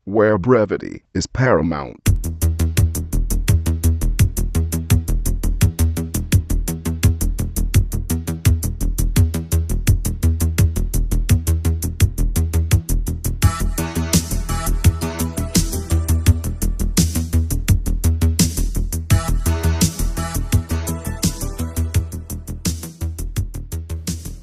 where brevity is paramount.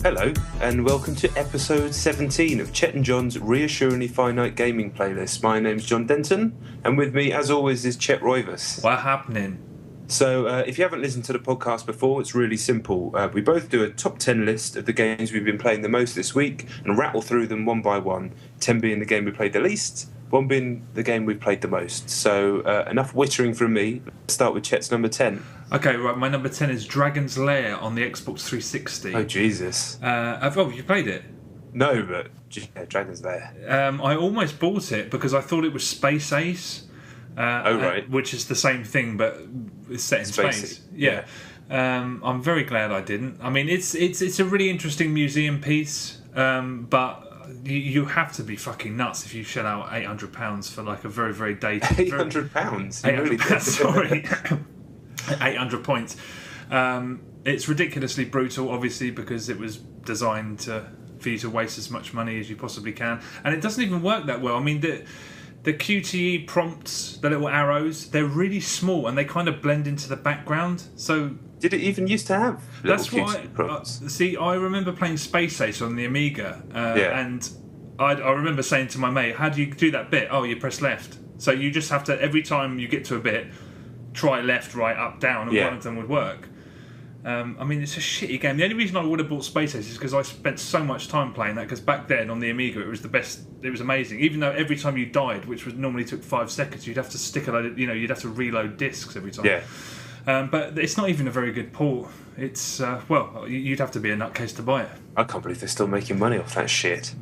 Hello, and welcome to episode 17 of Chet and John's Reassuringly Finite Gaming Playlist. My name's John Denton, and with me, as always, is Chet Roivas. What happening? So, if you haven't listened to the podcast before, it's really simple. We both do a top 10 list of the games we've been playing the most this week and rattle through them one by one, 10 being the game we played the least, 1 being the game we've played the most. So, enough wittering from me. Let's start with Chet's number 10. Okay, right, my number 10 is Dragon's Lair on the Xbox 360. Oh, Jesus. You played it? No, but yeah, Dragon's Lair. I almost bought it because I thought it was Space Ace. Right. Which is the same thing, but it's set in space. Yeah. I'm very glad I didn't. I mean, it's a really interesting museum piece, but you have to be fucking nuts if you shell out £800 for like a very, very dated... £800? £800, sorry. 800 points. It's ridiculously brutal, obviously, because it was designed for you to waste as much money as you possibly can, and it doesn't even work that well. I mean, the QTE prompts, the little arrows, they're really small and they kind of blend into the background. So did it even used to have little that's QTE prompts? See, I remember playing Space Ace on the Amiga, and I remember saying to my mate, "How do you do that bit?" "Oh, you press left." So you just have to, every time you get to a bit, try left, right, up, down, and one of them would work. I mean, it's a shitty game. The only reason I would have bought Space Ace is because I spent so much time playing that, because back then on the Amiga it was the best, it was amazing. Even though every time you died, which was normally took 5 seconds, you'd have to stick a load, you'd have to reload discs every time. Yeah. But it's not even a very good port. It's, you'd have to be a nutcase to buy it. I can't believe they're still making money off that shit.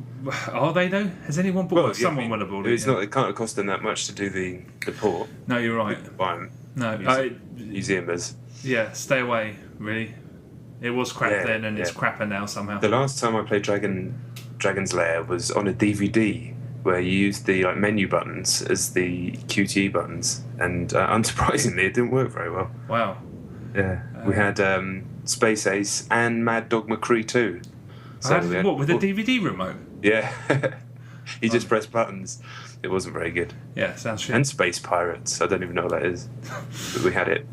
Are they though? Has anyone bought it? Someone will have bought it. It's not. It can't have cost them that much to do the port. No, you're right. No, museumers. Yeah, stay away. Really, it was crap then, and it's crapper now somehow. The last time I played Dragon's Lair was on a DVD where you used the menu buttons as the QTE buttons, and unsurprisingly, it didn't work very well. Wow. Yeah, we had Space Ace and Mad Dog McCree too. So what, with a DVD remote? Yeah. You just press buttons. It wasn't very good. Yeah, sounds shit. And Space Pirates. I don't even know what that is. But we had it.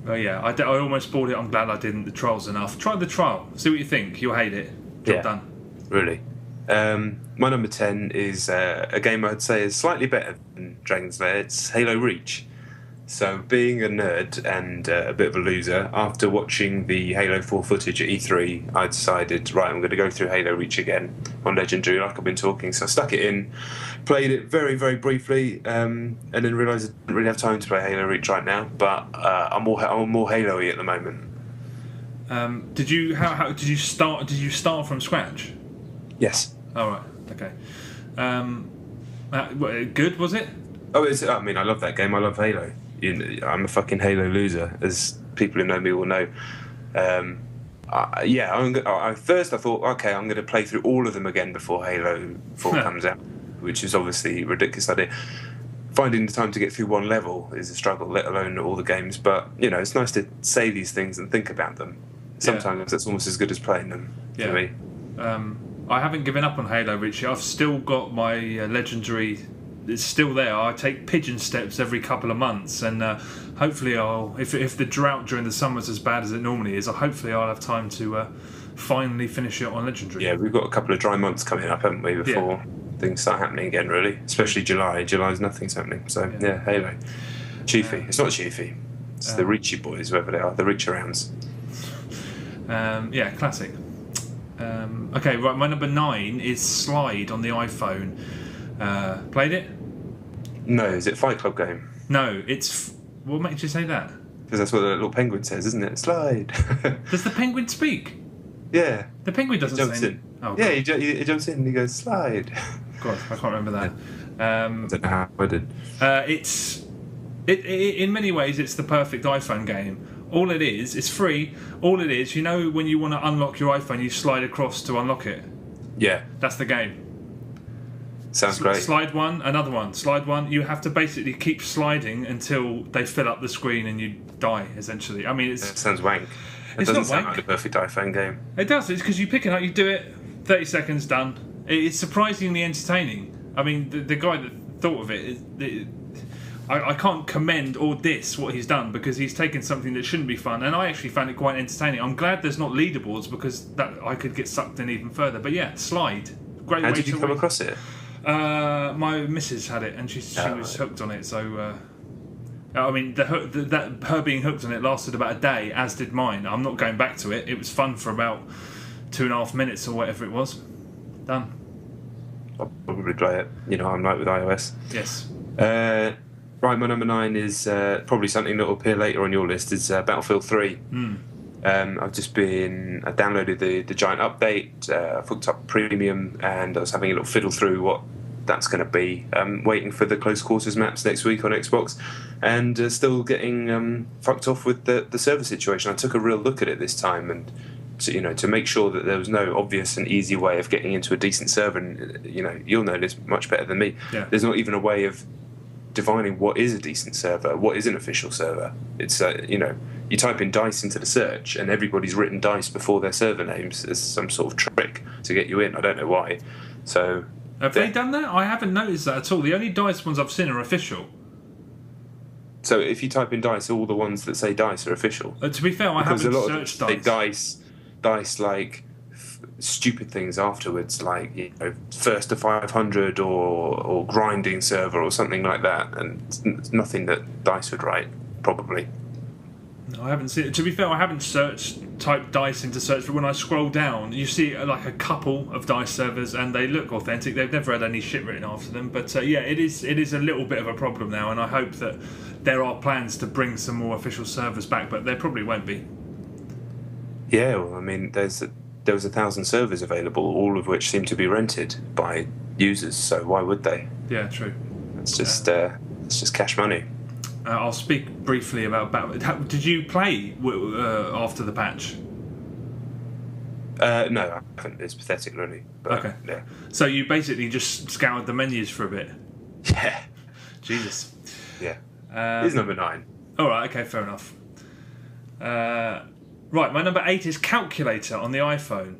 I almost bought it. I'm glad I didn't. The trial's enough. Try the trial. See what you think. You'll hate it. Job done. Really. My number 10 is a game I'd say is slightly better than Dragon's Lair. It's Halo Reach. So, being a nerd and a bit of a loser, after watching the Halo 4 footage at E3, I decided, right, I'm going to go through Halo Reach again on Legendary, like I've been talking. So I stuck it in, played it very, very briefly, and then realised I didn't really have time to play Halo Reach right now. But I'm more Halo-y at the moment. Did you start from scratch? Yes. All right. Okay. Good, was it? Oh, I love that game. I love Halo. I'm a fucking Halo loser, as people who know me will know. First I thought, okay, I'm going to play through all of them again before Halo 4 comes out, which is obviously a ridiculous idea. Finding the time to get through one level is a struggle, let alone all the games. But, it's nice to say these things and think about them. Sometimes that's almost as good as playing them for me. I haven't given up on Halo Reach. I've still got my Legendary. It's still there. I take pigeon steps every couple of months, and hopefully if the drought during the summer is as bad as it normally is, hopefully I'll have time to finally finish it on Legendary. Yeah, we've got a couple of dry months coming up, haven't we, before things start happening again, really. Especially July. July's nothing's happening. So, Halo. Chiefy. It's not Chiefy. It's the Reachy boys, whoever they are. The Reach-arounds. Classic. Okay, right, my number 9 is Slide on the iPhone. Played it? No, is it a Fight Club game? No, it's... What makes you say that? Because that's what the little penguin says, isn't it? Slide. Does the penguin speak? Yeah. The penguin doesn't jumps say... in. Oh, yeah, he jumps in and he goes, slide. God, I can't remember that. I don't know how I did. In many ways, it's the perfect iPhone game. All it is, it's free. All it is, when you want to unlock your iPhone, you slide across to unlock it. Yeah. That's the game. Sounds great. Slide one, another one. Slide one. You have to basically keep sliding until they fill up the screen and you die, essentially. I mean, it sounds wank. It doesn't sound like the perfect iPhone game. It does. It's because you pick it up, you do it, 30 seconds, done. It's surprisingly entertaining. I mean, the guy that thought of it, I can't commend or diss what he's done, because he's taken something that shouldn't be fun, and I actually found it quite entertaining. I'm glad there's not leaderboards, because that I could get sucked in even further. But yeah, Slide. Great. How did you come across it? My missus had it, and she was hooked on it. So, I mean, her being hooked on it lasted about a day, as did mine. I'm not going back to it. It was fun for about 2.5 minutes or whatever it was. Done. I'll probably try it. You know, I'm like with iOS. Yes. Right, my number 9 is probably something that will appear later on your list. Is Battlefield 3. I downloaded the giant update. I've hooked up Premium, and I was having a little fiddle through what that's going to be. Waiting for the close quarters maps next week on Xbox, and still getting fucked off with the server situation. I took a real look at it this time, and to make sure that there was no obvious and easy way of getting into a decent server. And you'll know this much better than me. Yeah. There's not even a way of defining what is a decent server, what is an official server. It's you type in DICE into the search, and everybody's written DICE before their server names as some sort of trick to get you in. I don't know why. So have they done that? I haven't noticed that at all. The only DICE ones I've seen are official. So if you type in DICE, all the ones that say DICE are official. To be fair, I haven't searched DICE. DICE like stupid things afterwards, like first to 500 or grinding server or something like that, and it's nothing that DICE would write, probably. No, I haven't seen it. To be fair, I haven't typed DICE into search, but when I scroll down, you see like a couple of DICE servers, and they look authentic. They've never had any shit written after them, but yeah, it is a little bit of a problem now, and I hope that there are plans to bring some more official servers back, but there probably won't be. Yeah, well, I mean, there was 1,000 servers available, all of which seem to be rented by users. So why would they? Yeah, true. It's just cash money. I'll speak briefly about Batman. Did you play after the patch? No, I haven't. It's pathetic, really. But, okay. Yeah. So you basically just scoured the menus for a bit. Yeah. Jesus. Yeah. It's number 9. All right. Okay. Fair enough. Right, my number 8 is Calculator on the iPhone.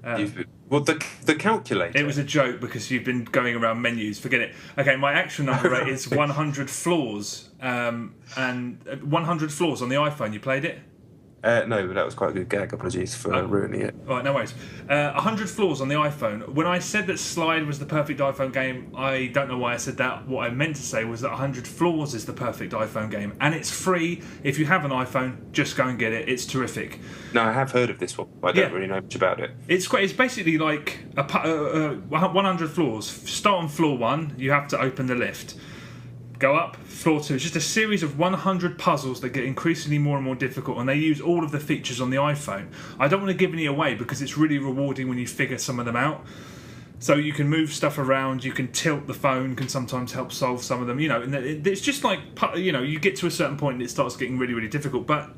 The calculator? It was a joke because you've been going around menus. Forget it. Okay, my actual number 8 is 100 Floors. And 100 Floors on the iPhone. You played it? No, but that was quite a good gag. Apologies for ruining it. All right, no worries. 100 Floors on the iPhone. When I said that Slide was the perfect iPhone game, I don't know why I said that. What I meant to say was that 100 Floors is the perfect iPhone game. And it's free. If you have an iPhone, just go and get it. It's terrific. No, I have heard of this one, but I don't really know much about it. It's great. It's basically like 100 floors. Start on floor 1. You have to open the lift. Go up, floor 2. It's just a series of 100 puzzles that get increasingly more and more difficult, and they use all of the features on the iPhone. I don't want to give any away because it's really rewarding when you figure some of them out. So you can move stuff around, you can tilt the phone, can sometimes help solve some of them. And it's just like, you get to a certain point and it starts getting really, really difficult. But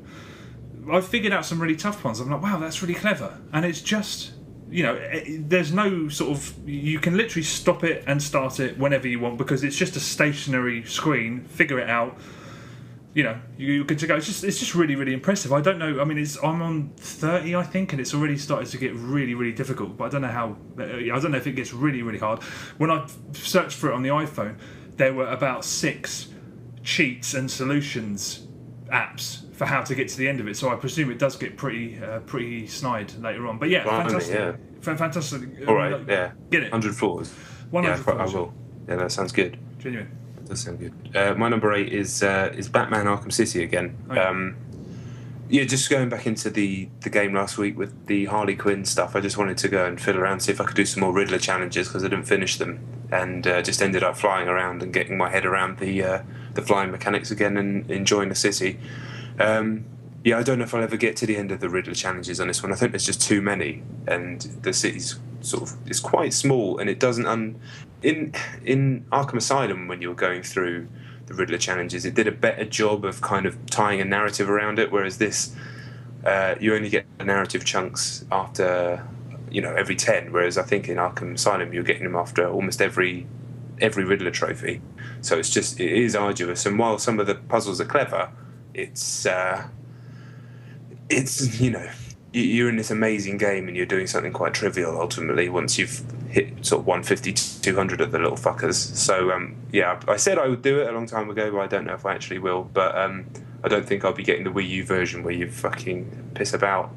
I've figured out some really tough ones. I'm like, wow, that's really clever. And it's just... there's no sort of... You can literally stop it and start it whenever you want because it's just a stationary screen. Figure it out. You can go. It's just really, really impressive. I don't know. I mean, I'm on 30, I think, and it's already started to get really, really difficult. But I don't know how. I don't know if it gets really, really hard. When I searched for it on the iPhone, there were about 6 cheats and solutions apps for how to get to the end of it. So I presume it does get pretty snide later on. But yeah, fantastic. Yeah. Fantastic. All right, yeah. Get it. 100 Floors. 100 Floors. I will. Yeah, that sounds good. Genuine. That does sound good. My number 8 is Batman Arkham City again. Oh, yeah. Just going back into the game last week with the Harley Quinn stuff, I just wanted to go and fiddle around, see if I could do some more Riddler challenges because I didn't finish them, and just ended up flying around and getting my head around the flying mechanics again and enjoying the city. I don't know if I'll ever get to the end of the Riddler challenges on this one. I think there's just too many, and the city's it's quite small, and it doesn't... In Arkham Asylum, when you were going through the Riddler challenges, it did a better job of kind of tying a narrative around it, whereas this, you only get narrative chunks after every 10, whereas I think in Arkham Asylum you're getting them after almost every Riddler trophy. So it is arduous, and while some of the puzzles are clever, it's you're in this amazing game and you're doing something quite trivial ultimately once you've hit sort of 150 to 200 of the little fuckers. So I said I would do it a long time ago, but I don't know if I actually will. But I don't think I'll be getting the Wii U version where you fucking piss about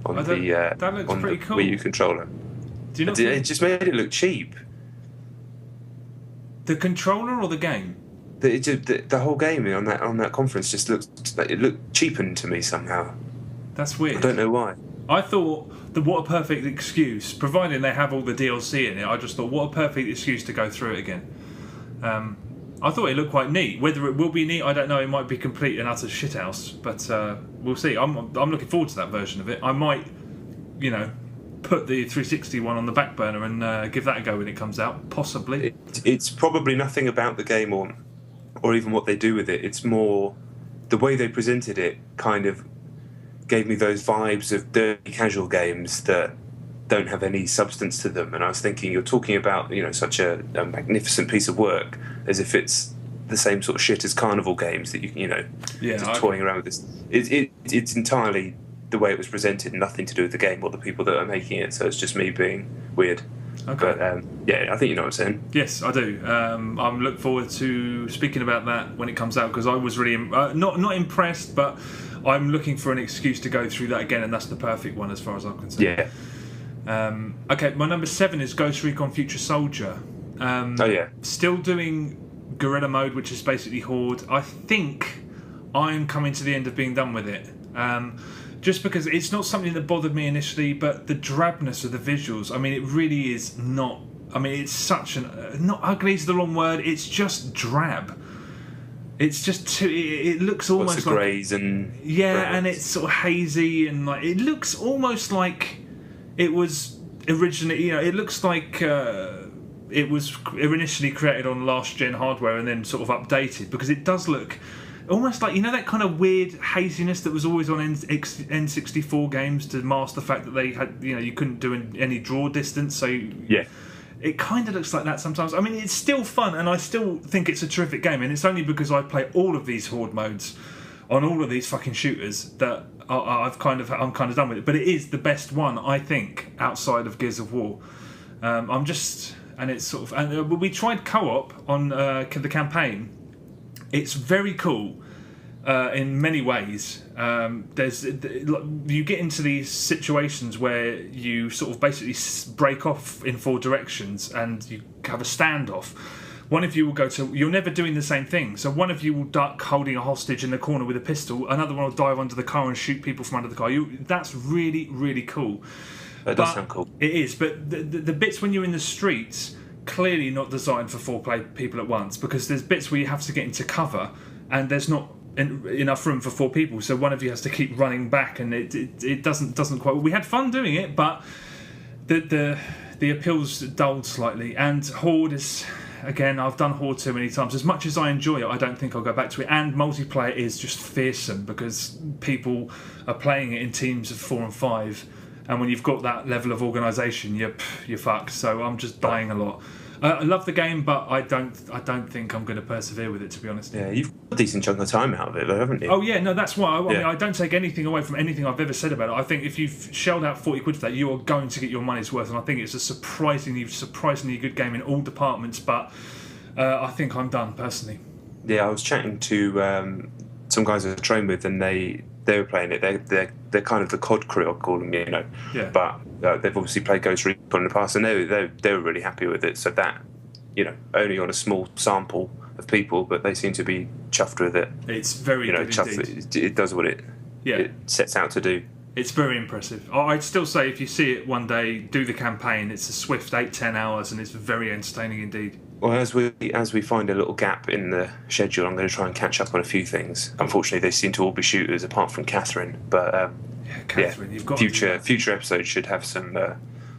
on that looks pretty cool. Wii U controller. Do you not it just made it look cheap. The controller or the game? The whole game on that conference just looked cheapened to me somehow. That's weird. I don't know why. I thought that what a perfect excuse, providing they have all the DLC in it, I just thought what a perfect excuse to go through it again. I thought it looked quite neat. Whether it will be neat, I don't know. It might be complete and utter shithouse, but we'll see. I'm looking forward to that version of it. I might, put the 360 one on the back burner and give that a go when it comes out, possibly. It's probably nothing about the game or even what they do with it. It's more the way they presented it kind of gave me those vibes of dirty casual games that don't have any substance to them. And I was thinking, you're talking about such a magnificent piece of work as if it's the same sort of shit as carnival games that toying around with this. It's entirely the way it was presented, nothing to do with the game or the people that are making it. So it's just me being weird. Okay. But I think you know what I'm saying. Yes, I do. I'm looking forward to speaking about that when it comes out, because I was really not impressed, but I'm looking for an excuse to go through that again, and that's the perfect one as far as I'm concerned. Yeah. Okay, my number 7 is Ghost Recon Future Soldier. Still doing guerrilla mode, which is basically Horde. I think I'm coming to the end of being done with it. Just because it's not something that bothered me initially, but the drabness of the visuals, I mean, it really is not... I mean, it's such an... Not ugly is the wrong word, it's just drab. It's just too... It looks almost like... greys and... Yeah, browns. And it's sort of hazy, and like it looks almost like it was originally... it looks like it was initially created on last-gen hardware and then sort of updated, because it does look... almost like, that kind of weird haziness that was always on N64 games to mask the fact that they had, you couldn't do any draw distance. So yeah, it kind of looks like that sometimes. I mean, it's still fun, and I still think it's a terrific game. And it's only because I play all of these Horde modes on all of these fucking shooters that I'm kind of done with it. But it is the best one, I think, outside of Gears of War. We tried co-op on the campaign. It's very cool in many ways. You get into these situations where you sort of basically break off in 4 directions and you have a standoff. One of you will go to... You're never doing the same thing. So one of you will duck holding a hostage in the corner with a pistol. Another one will dive under the car and shoot people from under the car. That's really, really cool. That does sound cool. It is, but the bits when you're in the streets... clearly not designed for 4 people at once, because there's bits where you have to get into cover and there's not enough room for 4 people, so one of you has to keep running back, and it doesn't quite... We had fun doing it, but the appeal's dulled slightly. And Horde is... Again, I've done Horde too many times. As much as I enjoy it, I don't think I'll go back to it. And multiplayer is just fearsome, because people are playing it in teams of 4 and 5. And when you've got that level of organisation, you're fucked. So I'm just dying a lot. I love the game, but I don't think I'm going to persevere with it, to be honest. Yeah, you've got a decent chunk of time out of it, though, haven't you? Oh yeah, no, that's why. I mean, I don't take anything away from anything I've ever said about it. I think if you've shelled out 40 quid for that, you are going to get your money's worth, and I think it's a surprisingly good game in all departments. But I think I'm done personally. Yeah, I was chatting to some guys I train with, and they were playing it. They're kind of the COD crew, I'll call them, Yeah. But they've obviously played Ghost Recon in the past, and they were really happy with it. So that, only on a small sample of people, but they seem to be chuffed with it. It's very good indeed. It does what it sets out to do. It's very impressive. I'd still say if you see it one day, do the campaign. It's a swift 8-10 hours, and it's very entertaining indeed. Well, as we find a little gap in the schedule, I'm going to try and catch up on a few things. Unfortunately, they seem to all be shooters, apart from Catherine. But Catherine, you've got future episodes should have some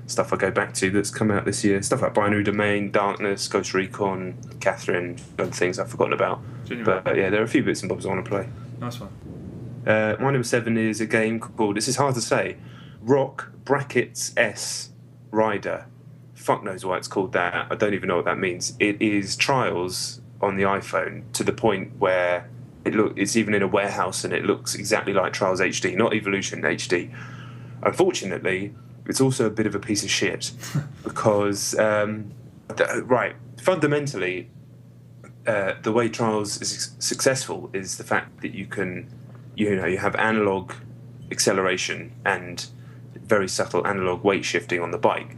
stuff I go back to that's come out this year. Stuff like Binary Domain, Darkness, Ghost Recon, Catherine, other things I've forgotten about. Genuine. But there are a few bits and bobs I want to play. Nice one. My number 7 is a game called, this is hard to say, Rock brackets S Rider. Fuck knows why it's called that. I don't even know what that means. It is Trials on the iPhone to the point where it's even in a warehouse and it looks exactly like Trials HD, not Evolution HD. Unfortunately, it's also a bit of a piece of shit because, fundamentally, the way Trials is successful is the fact that you have analog acceleration and very subtle analog weight shifting on the bike.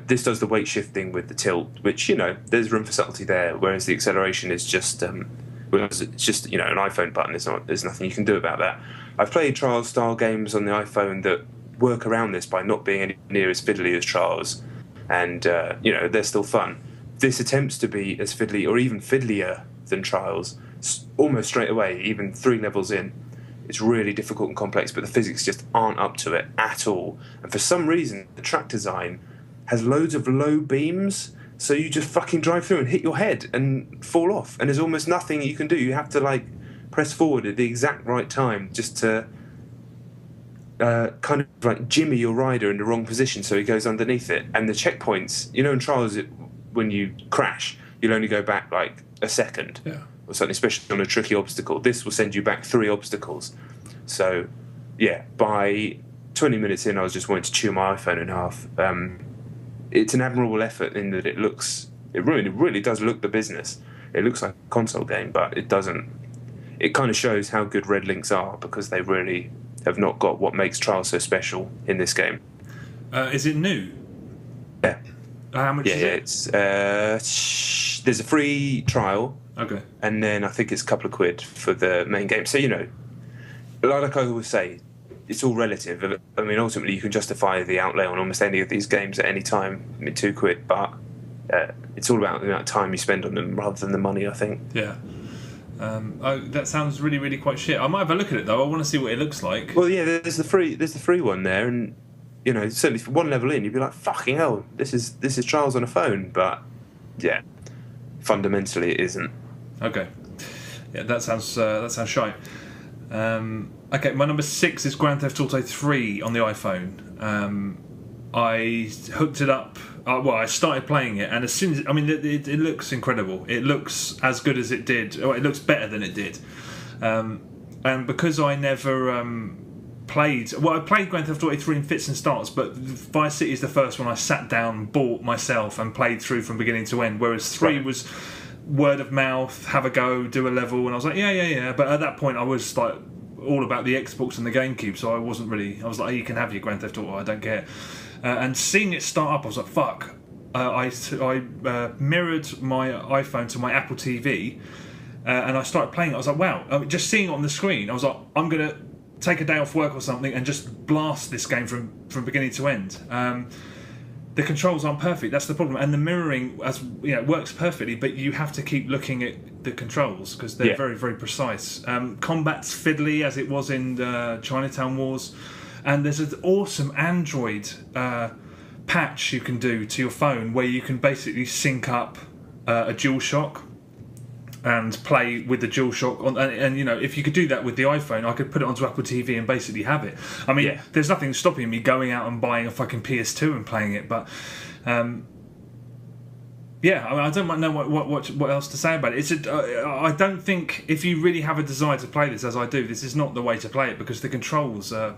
This does the weight shifting with the tilt, which, there's room for subtlety there, whereas the acceleration is just it's just an iPhone button. There's nothing you can do about that. I've played Trials style games on the iPhone that work around this by not being anywhere near as fiddly as Trials, and they're still fun. This attempts to be as fiddly or even fiddlier than Trials almost straight away, even 3 levels in. It's really difficult and complex, but the physics just aren't up to it at all. And for some reason, the track design has loads of low beams, so you just fucking drive through and hit your head and fall off, and there's almost nothing you can do. You have to press forward at the exact right time just to kind of jimmy your rider in the wrong position so he goes underneath it. And the checkpoints, in Trials, when you crash, you'll only go back a second or something, especially on a tricky obstacle. This will send you back 3 obstacles. So, yeah, by 20 minutes in, I was just wanting to chew my iPhone in half. It's an admirable effort in that it really does look the business. It looks like a console game, but it doesn't. It kind of shows how good Red Links are, because they really have not got what makes Trials so special in this game. Is it new? Yeah. How much is it? It's there's a free trial. Okay. And then I think it's a couple of quid for the main game. So, like I always say, it's all relative. I mean, ultimately, you can justify the outlay on almost any of these games at any time. I mean, £2, but it's all about the amount of time you spend on them rather than the money, I think. Yeah. That sounds really, really quite shit. I might have a look at it though. I want to see what it looks like. Well, yeah, there's the free one there, and certainly for one level in, you'd be like, fucking hell, this is Trials on a phone. But yeah, fundamentally, it isn't. Okay. Yeah, that sounds shite. Okay, my number 6 is Grand Theft Auto 3 on the iPhone. I hooked it up. I started playing it, and as soon as it looks incredible. It looks as good as it did. Or it looks better than it did. And because I never played. Well, I played Grand Theft Auto 3 in fits and starts, but Vice City is the first one I sat down, bought myself, and played through from beginning to end. Whereas 3 was word of mouth, have a go, do a level, and I was like, yeah. But at that point, I was all about the Xbox and the GameCube, so I wasn't really. I was like, you can have your Grand Theft Auto, I don't care. And seeing it start up, I was like, fuck. I mirrored my iPhone to my Apple TV, and I started playing it. I was like, wow. Just seeing it on the screen, I was like, I'm going to take a day off work or something and just blast this game from beginning to end. The controls aren't perfect, that's the problem. And the mirroring works perfectly, but you have to keep looking at the controls because they're very, very precise. Combat's fiddly, as it was in Chinatown Wars. And there's an awesome Android patch you can do to your phone where you can basically sync up a DualShock and play with the DualShock on, and if you could do that with the iPhone, I could put it onto Apple TV and basically have it. I mean, there's nothing stopping me going out and buying a fucking PS2 and playing it, but I don't know what else to say about it. I don't think if you really have a desire to play this, as I do, this is not the way to play it because the controls are,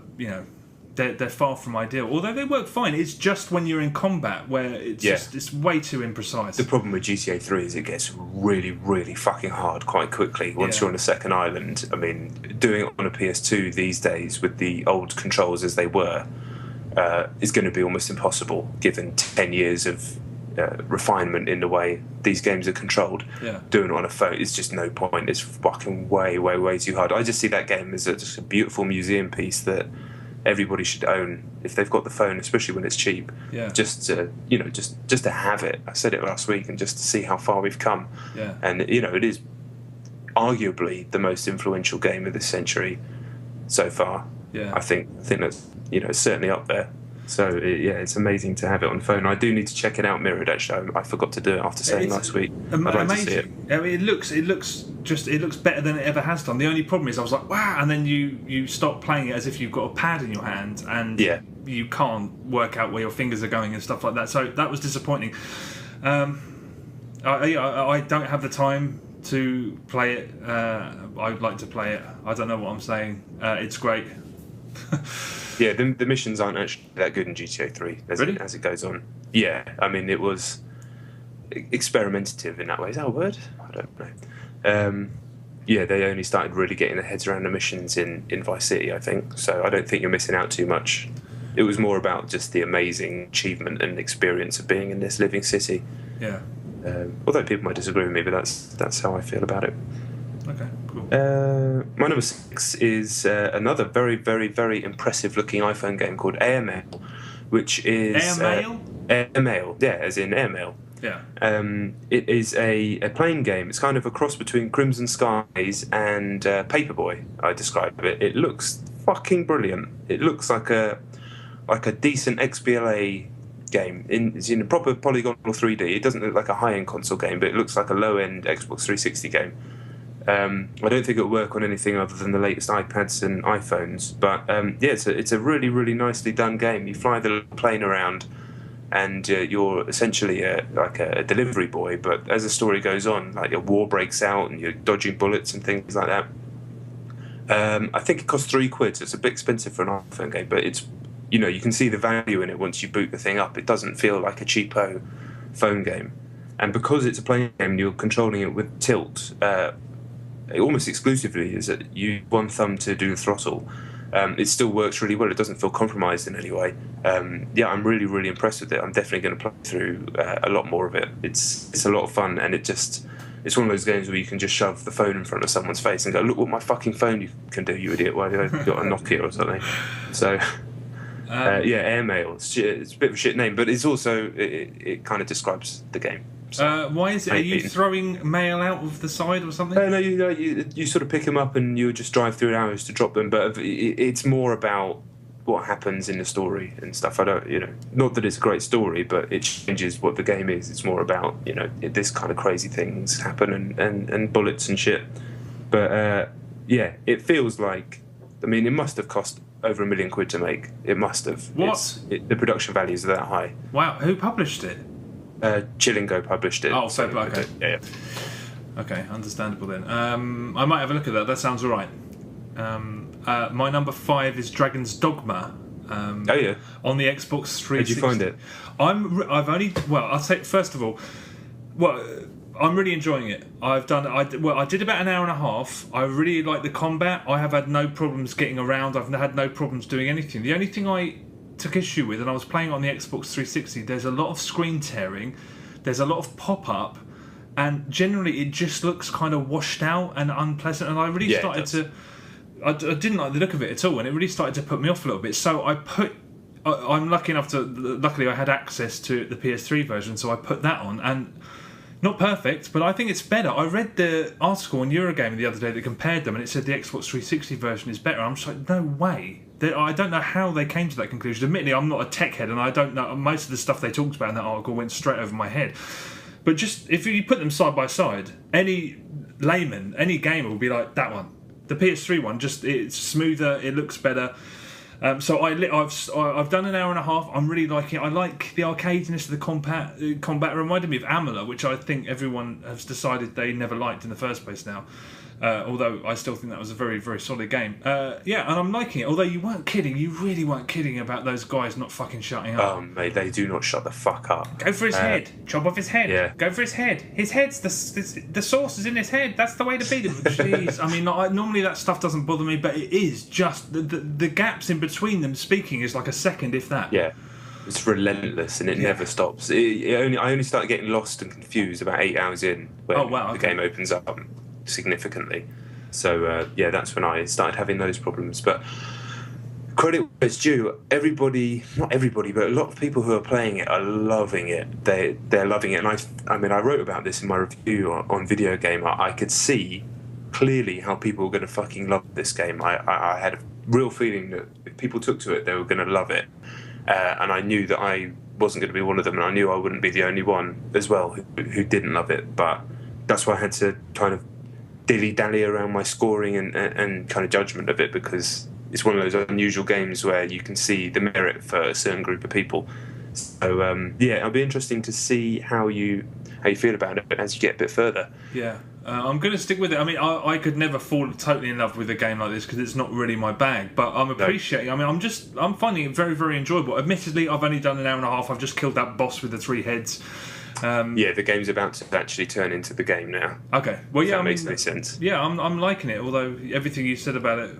they're far from ideal. Although they work fine, it's just when you're in combat where it's way too imprecise. The problem with GTA 3 is it gets really, really fucking hard quite quickly once you're on a second island. I mean, doing it on a PS2 these days with the old controls as they were is going to be almost impossible given 10 years of refinement in the way these games are controlled. Doing it on a phone is just no point. It's fucking way, way, way too hard. I just see that game as just a beautiful museum piece that everybody should own if they've got the phone, especially when it's cheap. Just to have it. I said it last week, and just to see how far we've come. And it is arguably the most influential game of this century so far. I think that's it's certainly up there. So it's amazing to have it on the phone. I do need to check it out mirrored. Actually, I forgot to do it after saying last week. I'd like to see it. I mean, it looks better than it ever has done. The only problem is I was like, wow, and then you stop playing it as if you've got a pad in your hand, and you can't work out where your fingers are going and stuff like that. So that was disappointing. I don't have the time to play it. I'd like to play it. I don't know what I'm saying. It's great. Yeah, the missions aren't actually that good in GTA 3 as it goes on. Yeah, I mean, it was experimentative in that way. Is that a word? I don't know. Yeah, they only started really getting their heads around the missions in Vice City, I think. So I don't think you're missing out too much. It was more about just the amazing achievement and experience of being in this living city. Yeah. Although people might disagree with me, but that's how I feel about it. Okay, cool. My number 6 is another very, very, very impressive-looking iPhone game called Airmail, which is... Airmail? Airmail, yeah, as in airmail. Yeah. It is a plane game. It's kind of a cross between Crimson Skies and Paperboy, I describe it. It looks fucking brilliant. It looks like a decent XBLA game. It's in a proper polygonal 3D. It doesn't look like a high-end console game, but it looks like a low-end Xbox 360 game. I don't think it'll work on anything other than the latest iPads and iPhones. But yeah, it's a really, really nicely done game. You fly the plane around, and you're essentially like a delivery boy. But as the story goes on, like a war breaks out, and you're dodging bullets and things like that. I think it costs £3, so it's a bit expensive for an iPhone game, but it's, you know, you can see the value in it once you boot the thing up. It doesn't feel like a cheapo phone game. And because it's a plane game, you're controlling it with tilt. Almost exclusively is that you use one thumb to do the throttle. It still works really well. It doesn't feel compromised in any way. Yeah, I'm really, really impressed with it. I'm definitely going to play through a lot more of it. It's a lot of fun, and it's one of those games where you can just shove the phone in front of someone's face and go, "Look what my fucking phone you can do, you idiot! Why have you got a Nokia or something?" So. Yeah, Airmail. It's a bit of a shit name, but it's also it kind of describes the game. So, why is it? Are you throwing mail out of the side or something? No, you sort of pick them up and you just drive through hours to drop them. But it's more about what happens in the story and stuff. I don't, not that it's a great story, but it changes what the game is. It's more about this kind of crazy things happen and bullets and shit. But yeah, it feels like. I mean, it must have cost over £1 million to make. It must have. What? The production values are that high. Wow, who published it? Chillingo published it. Oh, so okay. Yeah. Okay, understandable then. I might have a look at that. That sounds alright. My number 5 is Dragon's Dogma. Oh yeah. On the Xbox 360. Did you find it? I'll say first of all, I'm really enjoying it. I did about an hour and a half. I really like the combat. I have had no problems getting around. I've had no problems doing anything. The only thing I took issue with, and I was playing on the Xbox 360, there's a lot of screen tearing, there's a lot of pop-up, and generally it just looks kind of washed out and unpleasant, and I really started to... I didn't like the look of it at all, and it really started to put me off a little bit. So I'm lucky enough luckily I had access to the PS3 version, so I put that on, and not perfect, but I think it's better. I read the article on Eurogamer the other day that compared them, and it said the Xbox 360 version is better. I'm just like, no way. I don't know how they came to that conclusion. Admittedly, I'm not a tech head, and I don't know. Most of the stuff they talked about in that article went straight over my head. But just if you put them side by side, any layman, any gamer will be like, that one. The PS3 one, it's smoother, it looks better. So I've done an hour and a half. I'm really liking it. I like the arcadiness of the combat. It reminded me of Amela, which I think everyone has decided they never liked in the first place now. Although I still think that was a very, very solid game. Yeah, and I'm liking it. Although you weren't kidding. You really weren't kidding about those guys not fucking shutting up. Oh, mate, they do not shut the fuck up. Go for his head. Chop off his head. Yeah. Go for his head. His head's the sauce is in his head. That's the way to beat him. Jeez. I mean, normally that stuff doesn't bother me, but it is just the gaps in between them speaking is like a second, if that. Yeah. It's relentless and it never stops. I only started getting lost and confused about 8 hours in when the game opens up significantly. So that's when I started having those problems. But credit where it's due, not everybody, but a lot of people who are playing it are loving it. They're loving it. And I mean, I wrote about this in my review on Video Gamer. I could see clearly how people were going to fucking love this game. I had a real feeling that if people took to it, they were going to love it. And I knew that I wasn't going to be one of them, and I knew I wouldn't be the only one as well who didn't love it. But that's why I had to kind of dilly-dally around my scoring and kind of judgment of it, because it's one of those unusual games where you can see the merit for a certain group of people. So it'll be interesting to see how you feel about it as you get a bit further. Yeah. I'm going to stick with it. I mean, I could never fall totally in love with a game like this because it's not really my bag. But I'm appreciating. No. I mean, I'm finding it very, very enjoyable. Admittedly, I've only done an hour and a half. I've just killed that boss with the 3 heads. The game's about to actually turn into the game now. Okay. Well, yeah, that makes any sense. Yeah, I'm liking it. Although everything you said about it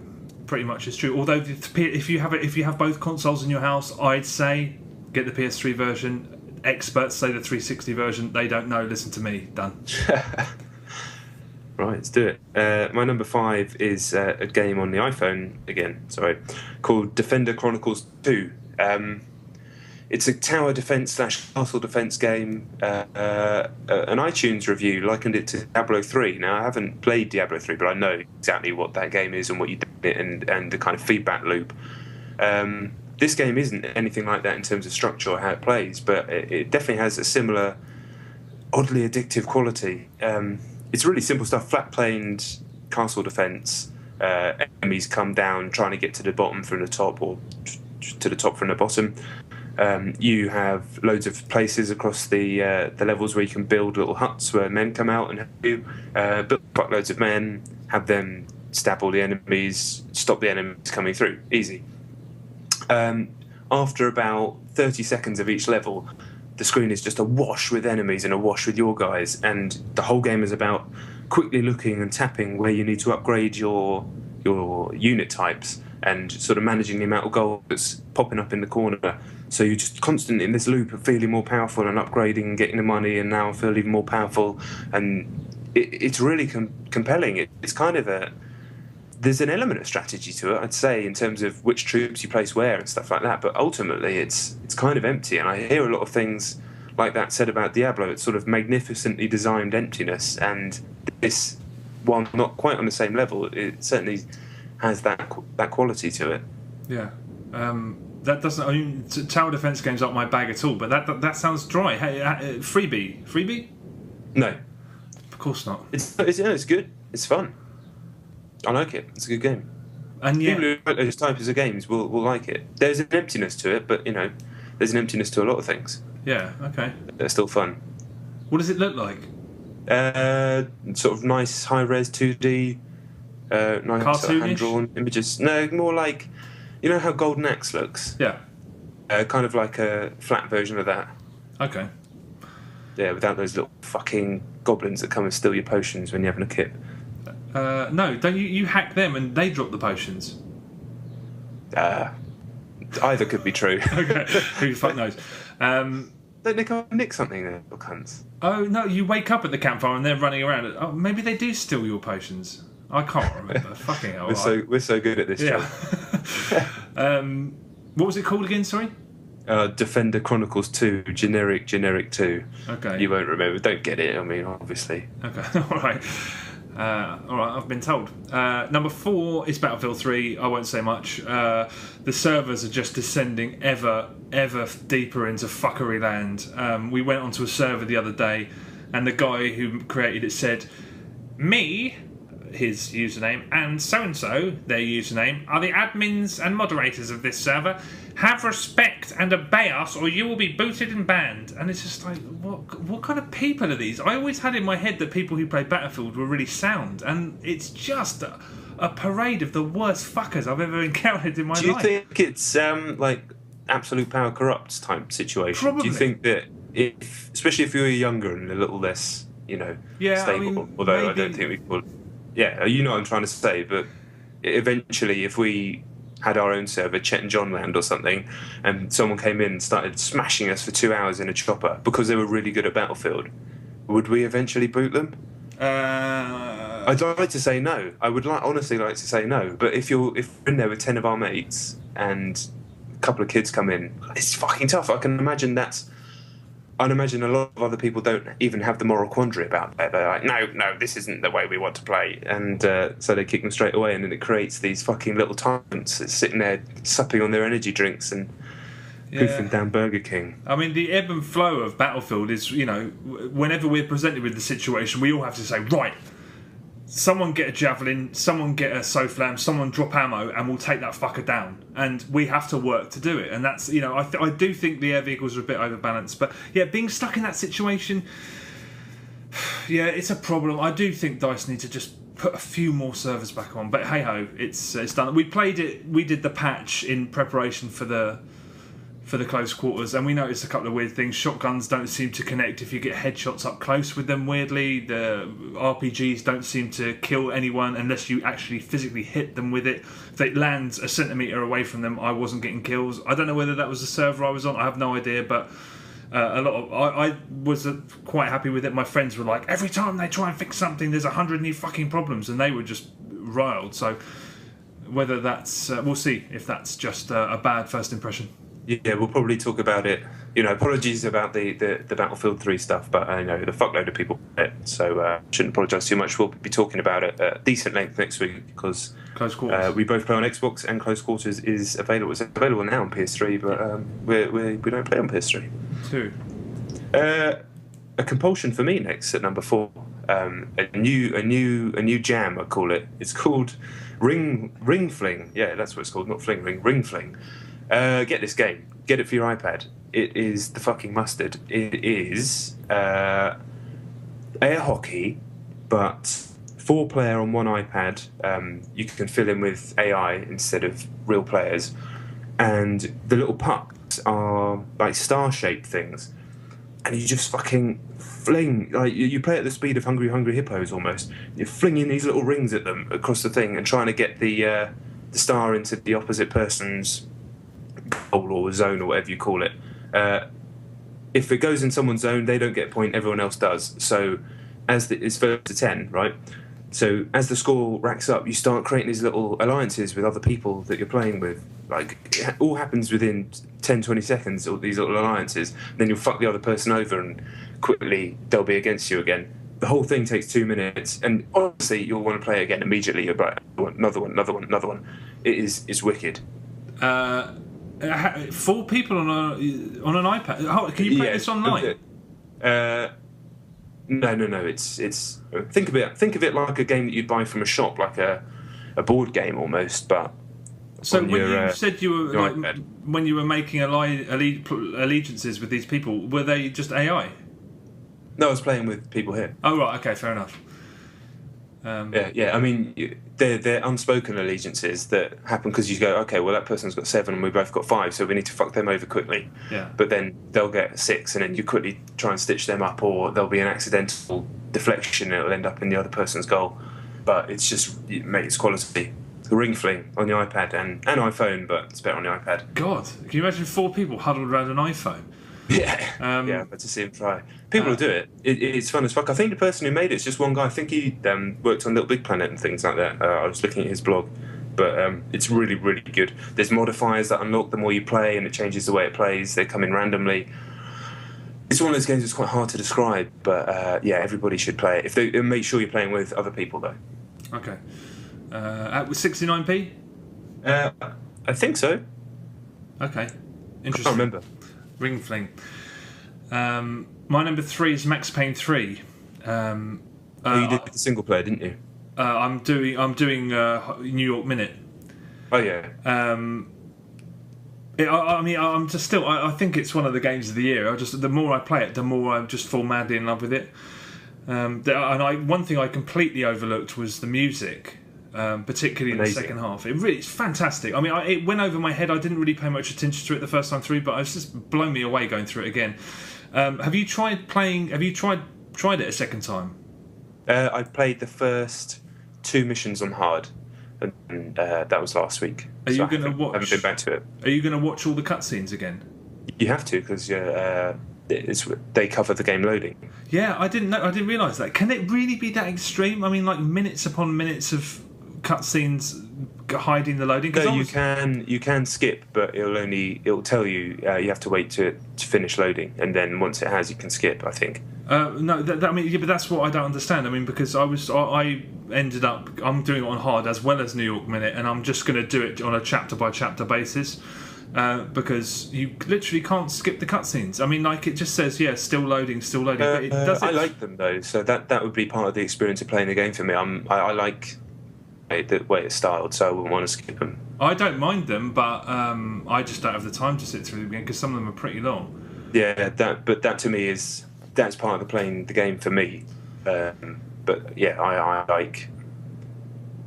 pretty much is true. Although if you have both consoles in your house, I'd say get the PS3 version. Experts say the 360 version. They don't know. Listen to me. Done. Right, let's do it. My number 5 is a game on the iPhone again. Sorry, called Defender Chronicles 2. It's a tower defense / castle defense game. An iTunes review likened it to Diablo 3. Now, I haven't played Diablo 3, but I know exactly what that game is and what you do in it and the kind of feedback loop. This game isn't anything like that in terms of structure or how it plays, but it definitely has a similar, oddly addictive quality. It's really simple stuff, flat-planed castle defense. Enemies come down trying to get to the bottom from the top or to the top from the bottom. You have loads of places across the levels where you can build little huts where men come out and help you. Build loads of men, have them stab all the enemies, stop the enemies coming through. Easy. After about 30 seconds of each level, the screen is just awash with enemies and awash with your guys, and the whole game is about quickly looking and tapping where you need to upgrade your unit types and sort of managing the amount of gold that's popping up in the corner. So you're just constantly in this loop of feeling more powerful and upgrading and getting the money, and now I feel even more powerful. And it's really compelling. It's kind of there's an element of strategy to it, I'd say, in terms of which troops you place where and stuff like that. But ultimately, it's kind of empty. And I hear a lot of things like that said about Diablo. It's sort of magnificently designed emptiness. And this, while not quite on the same level, it certainly has that quality to it. Yeah. That doesn't. I mean, tower defense games aren't my bag at all. But that sounds dry. Hey, freebie? No, of course not. It's good. It's fun. I like it. It's a good game. And people who like those types of games will like it. There's an emptiness to it, but there's an emptiness to a lot of things. Yeah. Okay. They're still fun. What does it look like? Sort of nice high-res 2D, nice sort of hand-drawn images. No, more like, how Golden Axe looks? Yeah. Kind of like a flat version of that. Okay. Yeah, without those little fucking goblins that come and steal your potions when you're having a kip. No, don't you hack them and they drop the potions? Either could be true. Okay, who the fuck knows? Don't they come and nick something, there, little cunts? Oh no, you wake up at the campfire and they're running around. Oh, maybe they do steal your potions. I can't remember. Fucking hell. We're so good at this job. What was it called again? Sorry. Defender Chronicles 2, generic 2. Okay. You won't remember. Don't get it. I mean, obviously. Okay. All right. I've been told. Number 4 is Battlefield 3. I won't say much. The servers are just descending ever deeper into fuckery land. We went onto a server the other day, and the guy who created it said, "Me, his username, and so-and-so, their username, are the admins and moderators of this server. Have respect and obey us, or you will be booted and banned." And it's just like, what kind of people are these? I always had in my head that people who play Battlefield were really sound, and it's just a parade of the worst fuckers I've ever encountered in my life. Do you think it's like absolute power corrupts type situation? Probably. Do you think that especially if you were younger and a little less, stable, although maybe. I don't think we could. Yeah, you know what I'm trying to say, but eventually if we had our own server, Chet and John Land or something, and someone came in and started smashing us for 2 hours in a chopper because they were really good at Battlefield, would we eventually boot them? I'd like to say no. I would honestly like to say no, but if we're in there with 10 of our mates and a couple of kids come in, it's fucking tough. I'd imagine a lot of other people don't even have the moral quandary about that. They're like, no, this isn't the way we want to play. And so they kick them straight away, and then it creates these fucking little tyrants that's sitting there supping on their energy drinks and poofing down Burger King. I mean, the ebb and flow of Battlefield is, whenever we're presented with the situation, we all have to say, right, someone get a javelin, someone get a soflam, someone drop ammo, and we'll take that fucker down. And we have to work to do it. And that's, you know, I do think the air vehicles are a bit overbalanced. But yeah, being stuck in that situation, yeah, it's a problem. I do think DICE need to just put a few more servers back on. But hey ho, it's done. We played it. We did the patch in preparation for the close quarters, and we noticed a couple of weird things. Shotguns don't seem to connect if you get headshots up close with them, weirdly. The RPGs don't seem to kill anyone unless you actually physically hit them with it. If it lands a centimetre away from them, I wasn't getting kills. I don't know whether that was the server I was on, I have no idea, but I was quite happy with it. My friends were like, every time they try and fix something, there's 100 new fucking problems, and they were just riled. So whether that's... we'll see if that's just a bad first impression. Yeah, we'll probably talk about it. You know, apologies about the Battlefield 3 stuff, but I know the fuckload of people it, so shouldn't apologise too much. We'll be talking about it at decent length next week because Close Quarters. We both play on Xbox, and Close Quarters is available. It's available now on PS3, but we don't play on PS3. Two. A compulsion for me next at number 4. A new jam, I call it. It's called Ring Fling. Yeah, that's what it's called. Not Fling Ring. Ring Fling. Get this game. Get it for your iPad. It is the fucking mustard. It is air hockey, but 4-player on one iPad. You can fill in with AI instead of real players. And the little pucks are like star-shaped things. And you just fucking fling. Like you play at the speed of Hungry Hippos almost. You're flinging these little rings at them across the thing and trying to get the star into the opposite person's goal or zone or whatever you call it. If it goes in someone's zone, they don't get a point, everyone else does. So it's 1 to 10, right? So as the score racks up, you start creating these little alliances with other people that you're playing with. Like, it all happens within 10, 20 seconds, all these little alliances. Then you'll fuck the other person over and quickly they'll be against you again. The whole thing takes 2 minutes, and honestly, you'll want to play it again immediately. You're like, another one. It's wicked. 4 people on an iPad. Oh, can you play this online? No. It's think of it like a game that you'd buy from a shop, like a board game almost. But so when you said you were like, when you were making allegiances with these people, were they just AI? No, I was playing with people here. Oh right, okay, fair enough. Yeah. I mean, they're unspoken allegiances that happen because you go, okay, well that person's got 7 and we both got 5, so we need to fuck them over quickly. Yeah. But then they'll get 6, and then you quickly try and stitch them up, or there'll be an accidental deflection and it'll end up in the other person's goal. But it's just, mate, it's quality. The Ring Fling on the iPad and iPhone, but it's better on the iPad. God, can you imagine 4 people huddled around an iPhone? Yeah, but to see him try. People will do it. It's fun as fuck. I think the person who made it's just one guy. I think he worked on Little Big Planet and things like that. I was looking at his blog. But it's really, really good. There's modifiers that unlock the more you play, and it changes the way it plays. They come in randomly. It's one of those games that's quite hard to describe, but yeah, everybody should play it. And make sure you're playing with other people, though. Okay. At 69p? I think so. Okay. Interesting. I can't remember. Ring Fling. My number 3 is Max Payne 3. You did the single player, didn't you? I'm doing New York Minute. Oh yeah. I think it's one of the games of the year. The more I play it, the more I just fall madly in love with it. One thing I completely overlooked was the music. Particularly in the second half. It's fantastic. I mean, it went over my head. I didn't really pay much attention to it the first time through, but it's just blown me away going through it again. Have you tried it a second time? I played the first 2 missions on hard, and that was last week. Are you going to watch? I haven't been back to it. Are you going to watch all the cutscenes again? You have to, because they cover the game loading. Yeah, I didn't realise that. Can it really be that extreme? I mean, like minutes upon minutes of cutscenes hiding the loading. No, you can skip, but it'll tell you you have to wait to finish loading, and then once it has, you can skip. I think. No, but that's what I don't understand. I mean, because I ended up I'm doing it on hard as well as New York Minute, and I'm just going to do it on a chapter by chapter basis. because you literally can't skip the cutscenes. I mean, like, it just says, still loading, but it does. I like them though, so that would be part of the experience of playing the game for me. I like the way it's styled, so I wouldn't want to skip them. I don't mind them, but I just don't have the time to sit through them again because some of them are pretty long. Yeah, that to me that's part of the playing the game for me. But yeah, I like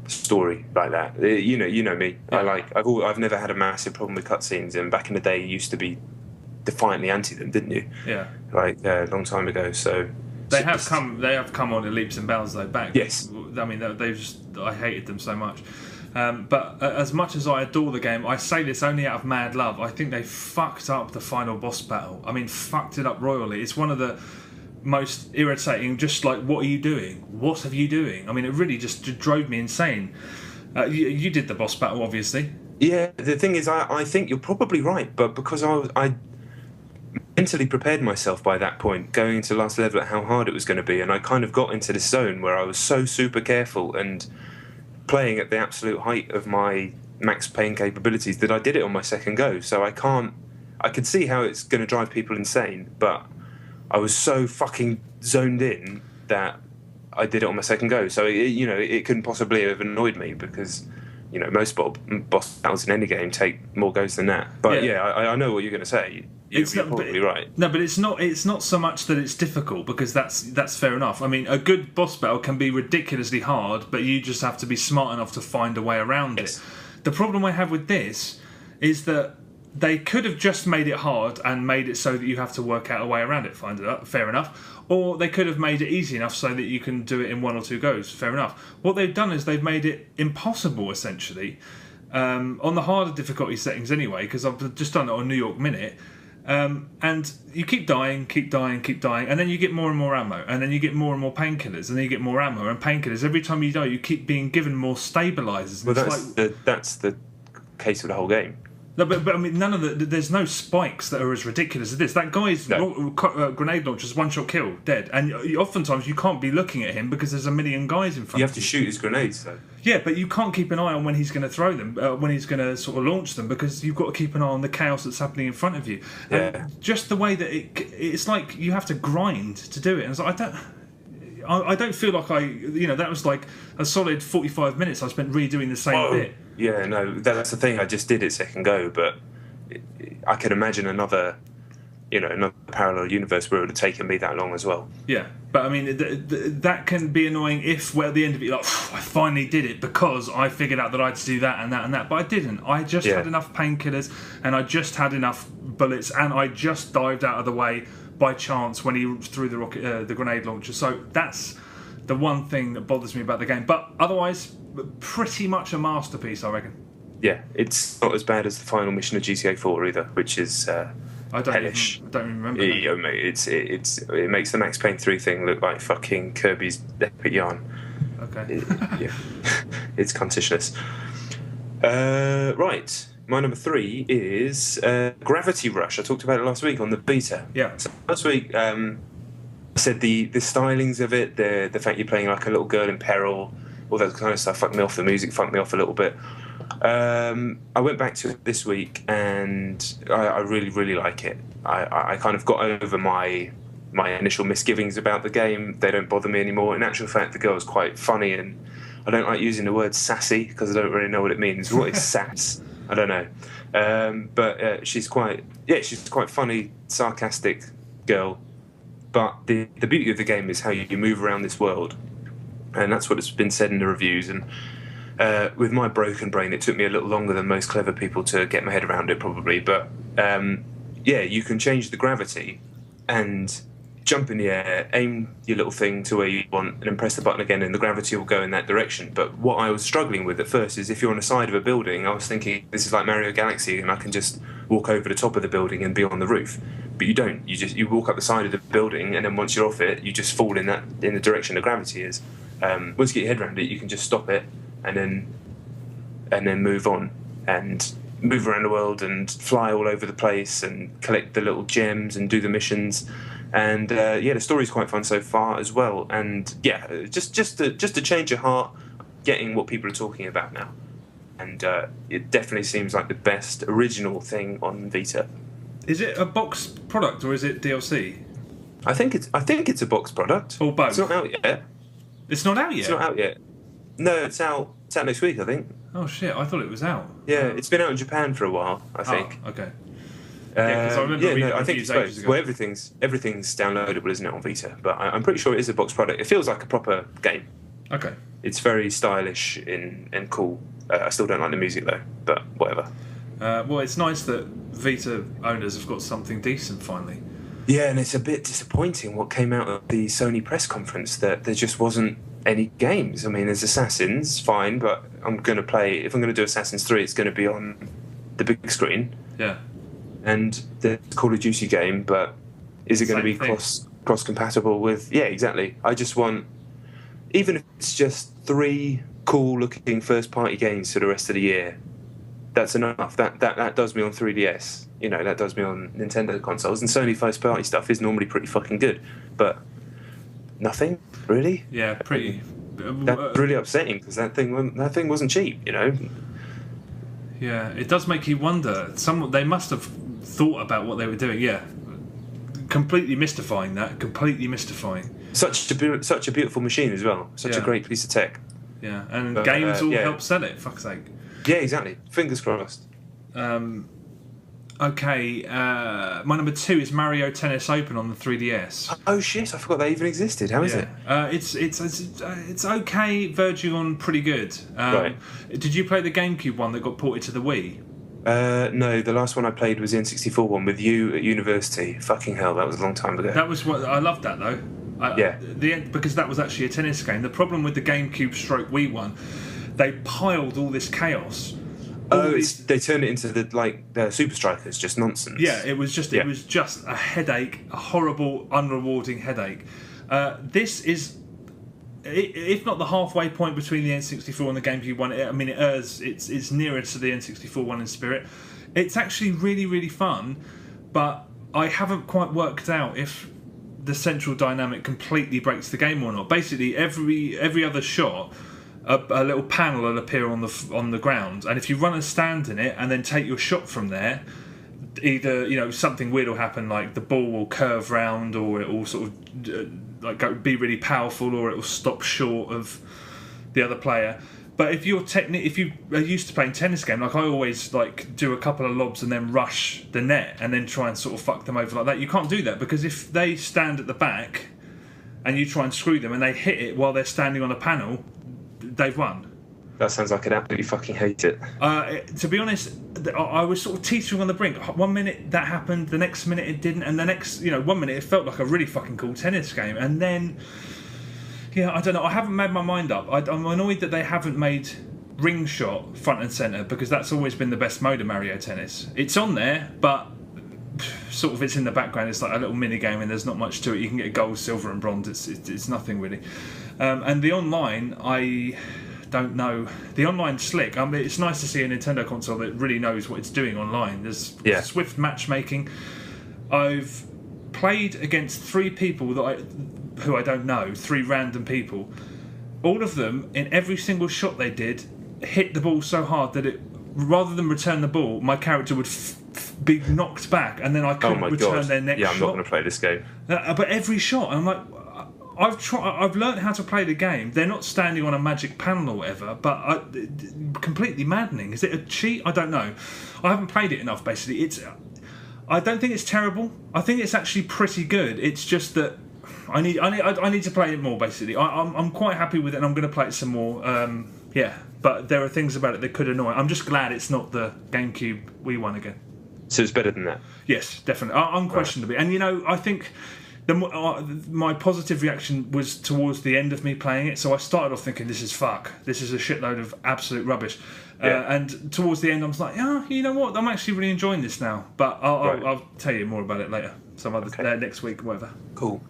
story like that. You know me. Yeah. I've never had a massive problem with cutscenes, and back in the day, you used to be defiantly anti them, didn't you? Yeah. A long time ago. So they have come on in leaps and bounds though back. Yes. I mean, I hated them so much. But as much as I adore the game, I say this only out of mad love. I think they fucked up the final boss battle. I mean, fucked it up royally. It's one of the most irritating. Just like, what are you doing? What are you doing? I mean, it really just drove me insane. You did the boss battle, obviously. Yeah. The thing is, I think you're probably right, but because I mentally prepared myself by that point, going into the last level at how hard it was going to be, and I kind of got into this zone where I was so super careful and playing at the absolute height of my max pain capabilities that I did it on my second go. So I could see how it's going to drive people insane, but I was so fucking zoned in that I did it on my second go. So it couldn't possibly have annoyed me because most boss battles in any game take more goes than that. But I know what you're going to say. You're probably right. No, but it's not so much that it's difficult, because that's fair enough. I mean, a good boss battle can be ridiculously hard, but you just have to be smart enough to find a way around it. The problem I have with this is that they could have just made it hard and made it so that you have to work out a way around it. Fair enough. Or they could have made it easy enough so that you can do it in one or two goes. Fair enough. What they've done is they've made it impossible, essentially, on the harder difficulty settings anyway, because I've just done it on New York Minute. And you keep dying, and then you get more and more ammo, and then you get more and more painkillers, and then you get more ammo and painkillers. Every time you die, you keep being given more stabilizers. Well, that's the case of the whole game. No, but I mean, there's no spikes that are as ridiculous as this. That guy's grenade launcher's one-shot kill, dead. And oftentimes you can't be looking at him because there's a million guys in front of you. You have to shoot his grenades, though. Yeah, but you can't keep an eye on when he's going to throw them, when he's going to sort of launch them, because you've got to keep an eye on the chaos that's happening in front of you. Yeah. And just the way that it's like you have to grind to do it. And it's like, I don't feel like that was like a solid 45 minutes I spent redoing the same bit. Yeah, no, that's the thing. I just did it second go, but I could imagine another parallel universe where it would have taken me that long as well. Yeah, but I mean, that can be annoying if, at the end of it, you're like, I finally did it because I figured out that I had to do that and that and that. But I didn't. I just had enough painkillers, and I just had enough bullets, and I just dived out of the way by chance when he threw the grenade launcher. So that's the one thing that bothers me about the game. But otherwise, pretty much a masterpiece, I reckon. Yeah, it's not as bad as the final mission of GTA 4 either, which is hellish. I don't even remember. Yeah, mate, it makes the Max Payne 3 thing look like fucking Kirby's epic yarn. Okay. It's contentious. Right. My number 3 is Gravity Rush. I talked about it last week on the beta. Yeah. So last week, I said the stylings of it, the fact you're playing like a little girl in peril, all that kind of stuff fucked me off. The music fucked me off a little bit. I went back to it this week, and I really, really like it. I kind of got over my initial misgivings about the game. They don't bother me anymore. In actual fact, the girl's quite funny, and I don't like using the word sassy because I don't really know what it means. What is sass? I don't know. But she's quite funny, sarcastic girl. But the beauty of the game is how you move around this world, and that's what has been said in the reviews. And with my broken brain, it took me a little longer than most clever people to get my head around it, probably. But you can change the gravity and jump in the air, aim your little thing to where you want, and then press the button again, and the gravity will go in that direction. But what I was struggling with at first is if you're on the side of a building, I was thinking this is like Mario Galaxy, and I can just walk over the top of the building and be on the roof. But you don't. You walk up the side of the building, and then once you're off it, you just fall in the direction the gravity is. Once you get your head around it, you can just stop it and then move on and move around the world and fly all over the place and collect the little gems and do the missions. And the story's quite fun so far as well. And just to change your heart, getting what people are talking about now. and it definitely seems like the best original thing on Vita. Is it a box product or is it DLC? I think it's a box product. Or both? It's not out yet. It's not out yet? It's not out yet. No, it's out next week, I think. Oh shit, I thought it was out. Yeah, it's been out in Japan for a while, I think. Oh, okay. Yeah, because I remember reading I think it's ages both. ago. Well, everything's downloadable, isn't it, on Vita? But I'm pretty sure it is a box product. It feels like a proper game. Okay. It's very stylish and cool. I still don't like the music though, but whatever. Well, it's nice that Vita owners have got something decent finally. Yeah, and it's a bit disappointing what came out of the Sony press conference, that there just wasn't any games. I mean, there's Assassin's, fine, but if I'm going to do Assassin's 3, it's going to be on the big screen. Yeah. And the Call of Duty game, but is it going to be cross-compatible with... Yeah, exactly. I just want... Even if it's just 3 cool-looking first-party games for the rest of the year, that's enough. That does me on 3DS. You know, that does me on Nintendo consoles. And Sony first-party stuff is normally pretty fucking good. But nothing, really? Yeah, pretty... That's really upsetting, because that thing wasn't cheap, you know? Yeah, it does make you wonder. They must have thought about what they were doing. Yeah, completely mystifying. Such a beautiful machine as well. Such a great piece of tech. Yeah, and games all help sell it. Fuck's sake. Yeah, exactly. Fingers crossed. Okay, my number 2 is Mario Tennis Open on the 3DS. Oh shit! I forgot that even existed. How is it? It's okay, verging on pretty good. Right. Did you play the GameCube one that got ported to the Wii? No, the last one I played was the N64 one with you at university. Fucking hell, that was a long time ago. That was what I loved that though. Because that was actually a tennis game. The problem with the GameCube stroke Wii one, they piled all this chaos. They turned it into the Super Strikers, just nonsense. Yeah, it was just a headache, a horrible, unrewarding headache. This is, if not the halfway point between the N64 and the GameCube one. I mean, it's nearer to the N64 one in spirit. It's actually really, really fun, but I haven't quite worked out if the central dynamic completely breaks the game or not. Basically, every other shot, a little panel will appear on the ground, and if you run a stand in it and then take your shot from there, either something weird will happen, like the ball will curve round, or it will sort of be really powerful, or it will stop short of the other player. But if you are used to playing tennis game, like I always do a couple of lobs and then rush the net and then try and sort of fuck them over like that. You can't do that, because if they stand at the back and you try and screw them and they hit it while they're standing on a panel, they've won. That sounds like I'd absolutely fucking hate it. To be honest, I was sort of teetering on the brink. 1 minute that happened, the next minute it didn't, and the next, 1 minute it felt like a really fucking cool tennis game, and then, I don't know. I haven't made my mind up. I'm annoyed that they haven't made ring shot front and centre, because that's always been the best mode of Mario Tennis. It's on there, but sort of it's in the background. It's like a little mini game, and there's not much to it. You can get gold, silver, and bronze. It's nothing really. And the online, I don't know. The online slick. I mean, it's nice to see a Nintendo console that really knows what it's doing online. There's swift matchmaking. I've played against 3 people who I don't know, 3 random people. All of them, in every single shot they did, hit the ball so hard that rather than return the ball, my character would be knocked back, and then I couldn't return their next shot. I'm not going to play this game. But every shot, I'm like, I've learned how to play the game. They're not standing on a magic panel or whatever, but completely maddening. Is it a cheat? I don't know. I haven't played it enough. Basically, I don't think it's terrible. I think it's actually pretty good. It's just that I need to play it more. Basically, I'm quite happy with it, and I'm going to play it some more. But there are things about it that could annoy. I'm just glad it's not the GameCube Wii one again. So it's better than that. Yes, definitely, unquestionably. Right. And I think my positive reaction was towards the end of me playing it. So I started off thinking, this is a shitload of absolute rubbish. And towards the end, I was like, you know what? I'm actually really enjoying this now. But I'll tell you more about it later, next week, whatever. Cool.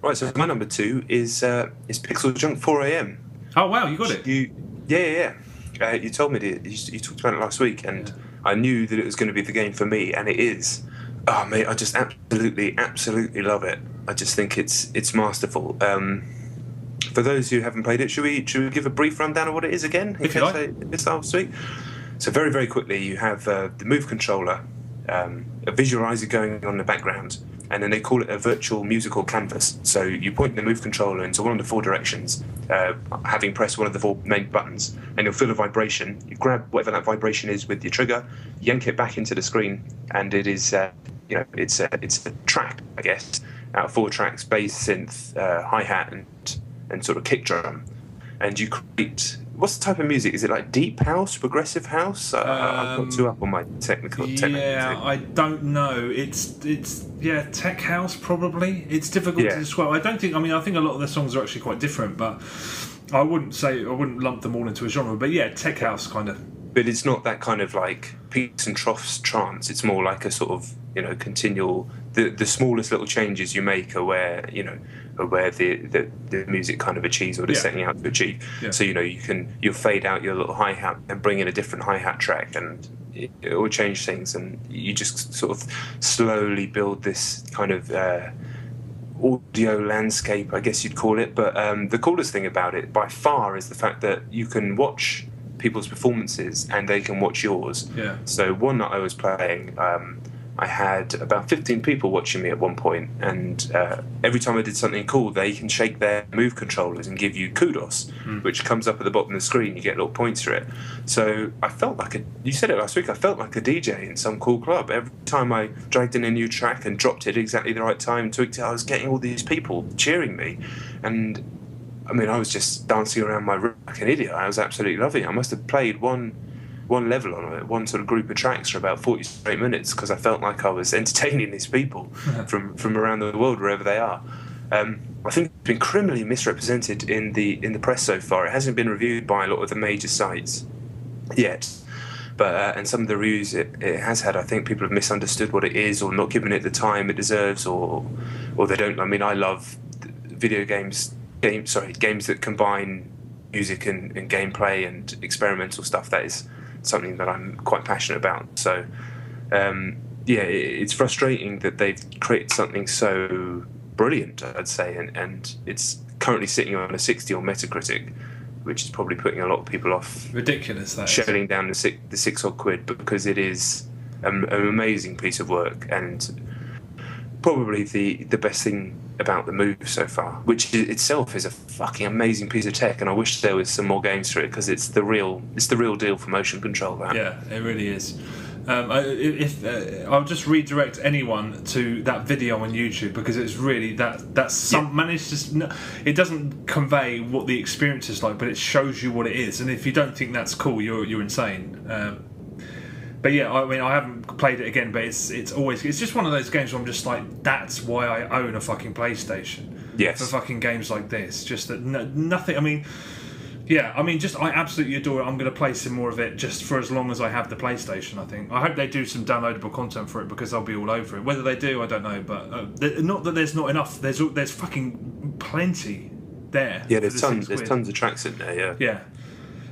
Right, so my number 2 is Pixel Junk 4am. Oh wow, you got it. Yeah. You told me you talked about it last week, and I knew that it was going to be the game for me, and it is. Oh mate, I just absolutely love it. I just think it's masterful. for those who haven't played it, should we give a brief rundown of what it is again? If you like. It's last week. So very, very quickly, you have the Move controller, a visualizer going on in the background, and then they call it a virtual musical canvas. So you point the Move controller into one of the 4 directions, having pressed one of the 4 main buttons, and you'll feel a vibration. You grab whatever that vibration is with your trigger, yank it back into the screen, and it is, it's a track, I guess, out of 4 tracks: bass, synth, hi-hat, and sort of kick drum. And you create... What's the type of music? Is it like deep house, progressive house? I've got too up on my technical. Yeah, I don't know. It's tech house probably. It's difficult to describe. I think a lot of the songs are actually quite different, but I wouldn't lump them all into a genre. But yeah, tech house kind of. But it's not that kind of like peaks and troughs trance. It's more like a sort of continual. The smallest little changes you make are where the music kind of achieves what it's setting out to achieve. Yeah. So you'll fade out your little hi-hat and bring in a different hi-hat track, and it will change things, and you just sort of slowly build this kind of audio landscape, I guess you'd call it. But the coolest thing about it by far is the fact that you can watch people's performances and they can watch yours. Yeah. So one that I was playing, I had about 15 people watching me at one point, and every time I did something cool, they can shake their Move controllers and give you kudos, which comes up at the bottom of the screen. You get little points for it. So I felt like you said it last week, I felt like a DJ in some cool club. Every time I dragged in a new track and dropped it exactly the right time, tweaked it, I was getting all these people cheering me. And I was just dancing around my room like an idiot. I was absolutely loving it. I must have played one level on it, one sort of group of tracks for about 40 straight minutes, because I felt like I was entertaining these people from around the world, wherever they are. I think it's been criminally misrepresented in the press so far. It hasn't been reviewed by a lot of the major sites yet, but and some of the reviews it has had, I think people have misunderstood what it is, or not given it the time it deserves, or they don't. I love video games that combine music and gameplay and experimental stuff. That is something that I'm quite passionate about. So it's frustrating that they've created something so brilliant, I'd say, and it's currently sitting on a 60 on Metacritic, which is probably putting a lot of people off. Ridiculous, that shelling down the £6 but because it is an amazing piece of work, and probably the best thing about the Move so far, which itself is a fucking amazing piece of tech, and I wish there was some more games for it, because it's the real deal for motion control. That. Yeah, it really is. I'll just redirect anyone to that video on YouTube, because it's really it doesn't convey what the experience is like, but it shows you what it is, and if you don't think that's cool, you're insane. But yeah, I haven't played it again, but it's just one of those games where I'm just like, that's why I own a fucking PlayStation. Yes. For fucking games like this. Just that nothing. I absolutely adore it. I'm going to play some more of it just for as long as I have the PlayStation, I think. I hope they do some downloadable content for it, because I'll be all over it. Whether they do, I don't know, but not that there's not enough. There's fucking plenty there. Yeah, there's tons of tracks in there, yeah. Yeah.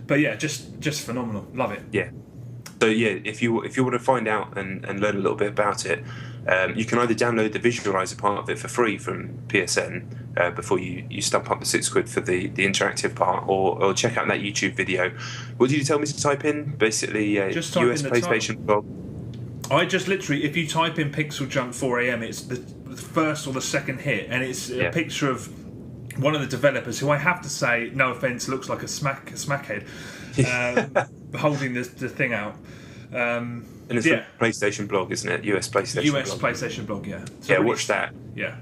But yeah, just phenomenal. Love it. Yeah. So yeah, if you want to find out and learn a little bit about it, you can either download the visualizer part of it for free from PSN before you stump up the £6 for the interactive part, or check out that YouTube video. What did you tell me to type in? Basically, just type US in the PlayStation blog. I just literally, if you type in Pixel Junk 4am, it's the first or the second hit, and it's a picture of one of the developers, who I have to say, no offence, looks like a smackhead. Holding the thing out. And it's a PlayStation blog, isn't it? US PlayStation blog. PlayStation blog, yeah. So watch that. Yeah.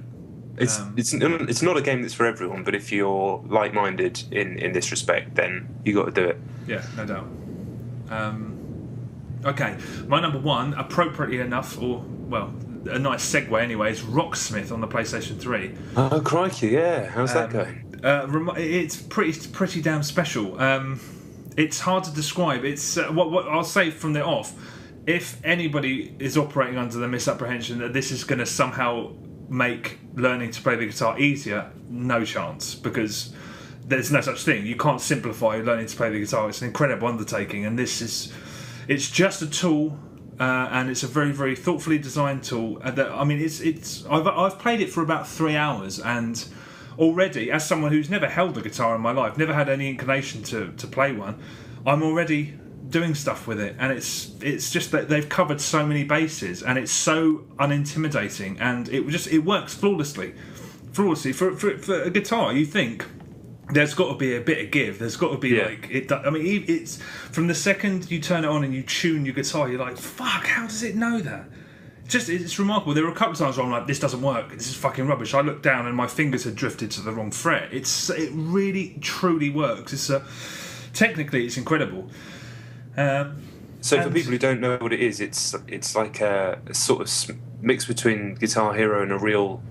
It's not a game that's for everyone, but if you're like-minded in this respect, then you got to do it. Yeah, no doubt. Okay, my number one, appropriately enough, a nice segue anyway, is Rocksmith on the PlayStation 3. Oh, crikey, yeah. How's that going? It's pretty damn special. It's hard to describe. It's what I'll say from the off. If anybody is operating under the misapprehension that this is going to somehow make learning to play the guitar easier, no chance, because there's no such thing. You can't simplify learning to play the guitar. It's an incredible undertaking, and it's just a tool, and it's a very, very thoughtfully designed tool. I've played it for about 3 hours, and already, as someone who's never held a guitar in my life, never had any inclination to play one, I'm already doing stuff with it, and it's just that they've covered so many bases, and it's so unintimidating, and it works flawlessly. For a guitar, you think there's got to be a bit of give. There's got to be it's from the second you turn it on and you tune your guitar, you're like, fuck, how does it know that? It's remarkable. There were a couple of times where I'm like, this doesn't work. This is fucking rubbish. I looked down and my fingers had drifted to the wrong fret. It really truly works. Technically it's incredible. So for people who don't know what it is, it's like a sort of mix between Guitar Hero and a real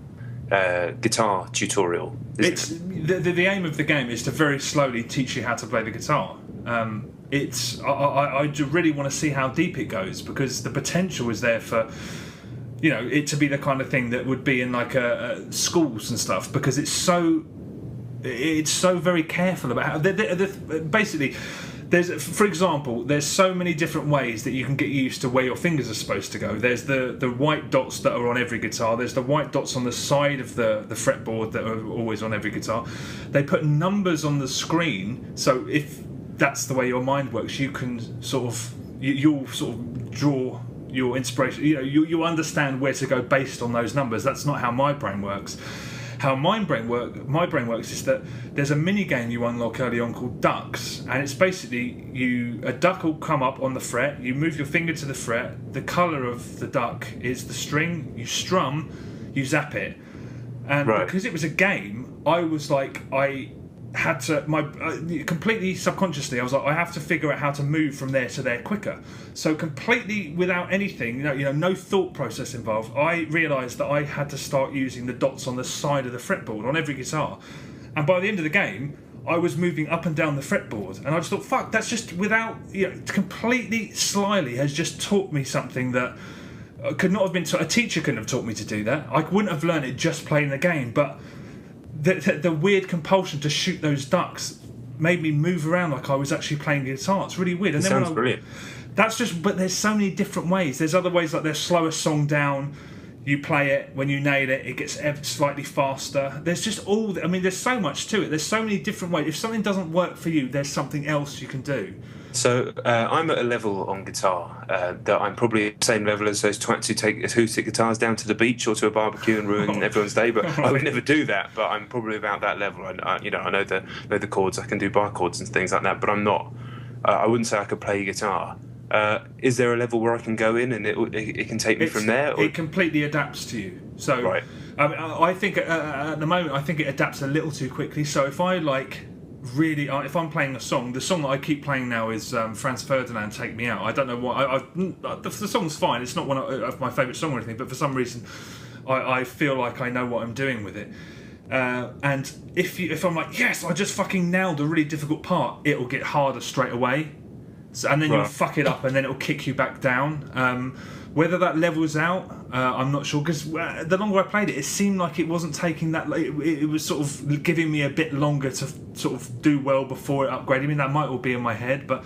guitar tutorial. The aim of the game is to very slowly teach you how to play the guitar. I really want to see how deep it goes, because the potential is there for it to be the kind of thing that would be in like schools and stuff, because it's so very careful about how basically. For example, there's so many different ways that you can get used to where your fingers are supposed to go. There's the white dots that are on every guitar. There's the white dots on the side of the fretboard that are always on every guitar. They put numbers on the screen, so if that's the way your mind works, you can you'll sort of draw your inspiration. You understand where to go based on those numbers. That's not how my brain works. How my brain works is that there's a mini game you unlock early on called ducks, and it's basically a duck will come up on the fret, you move your finger to the fret, the colour of the duck is the string, you strum, you zap it, and because it was a game, I was like, I had to completely subconsciously I was like, I have to figure out how to move from there to there quicker. So completely without anything, no thought process involved, I realised that I had to start using the dots on the side of the fretboard on every guitar, and by the end of the game I was moving up and down the fretboard, and I just thought, fuck, that's just without completely slyly has just taught me something that could not have been a teacher couldn't have taught me to do that. I wouldn't have learned it just playing the game, but the weird compulsion to shoot those ducks made me move around like I was actually playing guitar. It's really weird. And sounds brilliant. But there's so many different ways. There's other ways, like there's slower song down. You play it, when you nail it, it gets slightly faster. There's just there's so much to it. There's so many different ways. If something doesn't work for you, there's something else you can do. So I'm at a level on guitar that I'm probably the same level as those twats who take acoustic guitars down to the beach or to a barbecue and ruin everyone's day. But I would never do that. But I'm probably about that level. I know the chords. I can do bar chords and things like that. But I'm not. I wouldn't say I could play guitar. Is there a level where I can go in and it can take me from there? Or? It completely adapts to you. So right. I think at the moment I think it adapts a little too quickly. So if if I'm playing a song, the song that I keep playing now is Franz Ferdinand, "Take Me Out." I don't know why. The song's fine. It's not one of my favourite song or anything, but for some reason, I feel like I know what I'm doing with it. And if I'm like, yes, I just fucking nailed a really difficult part, it'll get harder straight away. And then you'll fuck it up, and then it'll kick you back down. Whether that levels out, I'm not sure, because the longer I played it, it seemed like it wasn't taking that. It was sort of giving me a bit longer to sort of do well before it upgraded. I mean, that might all be in my head, but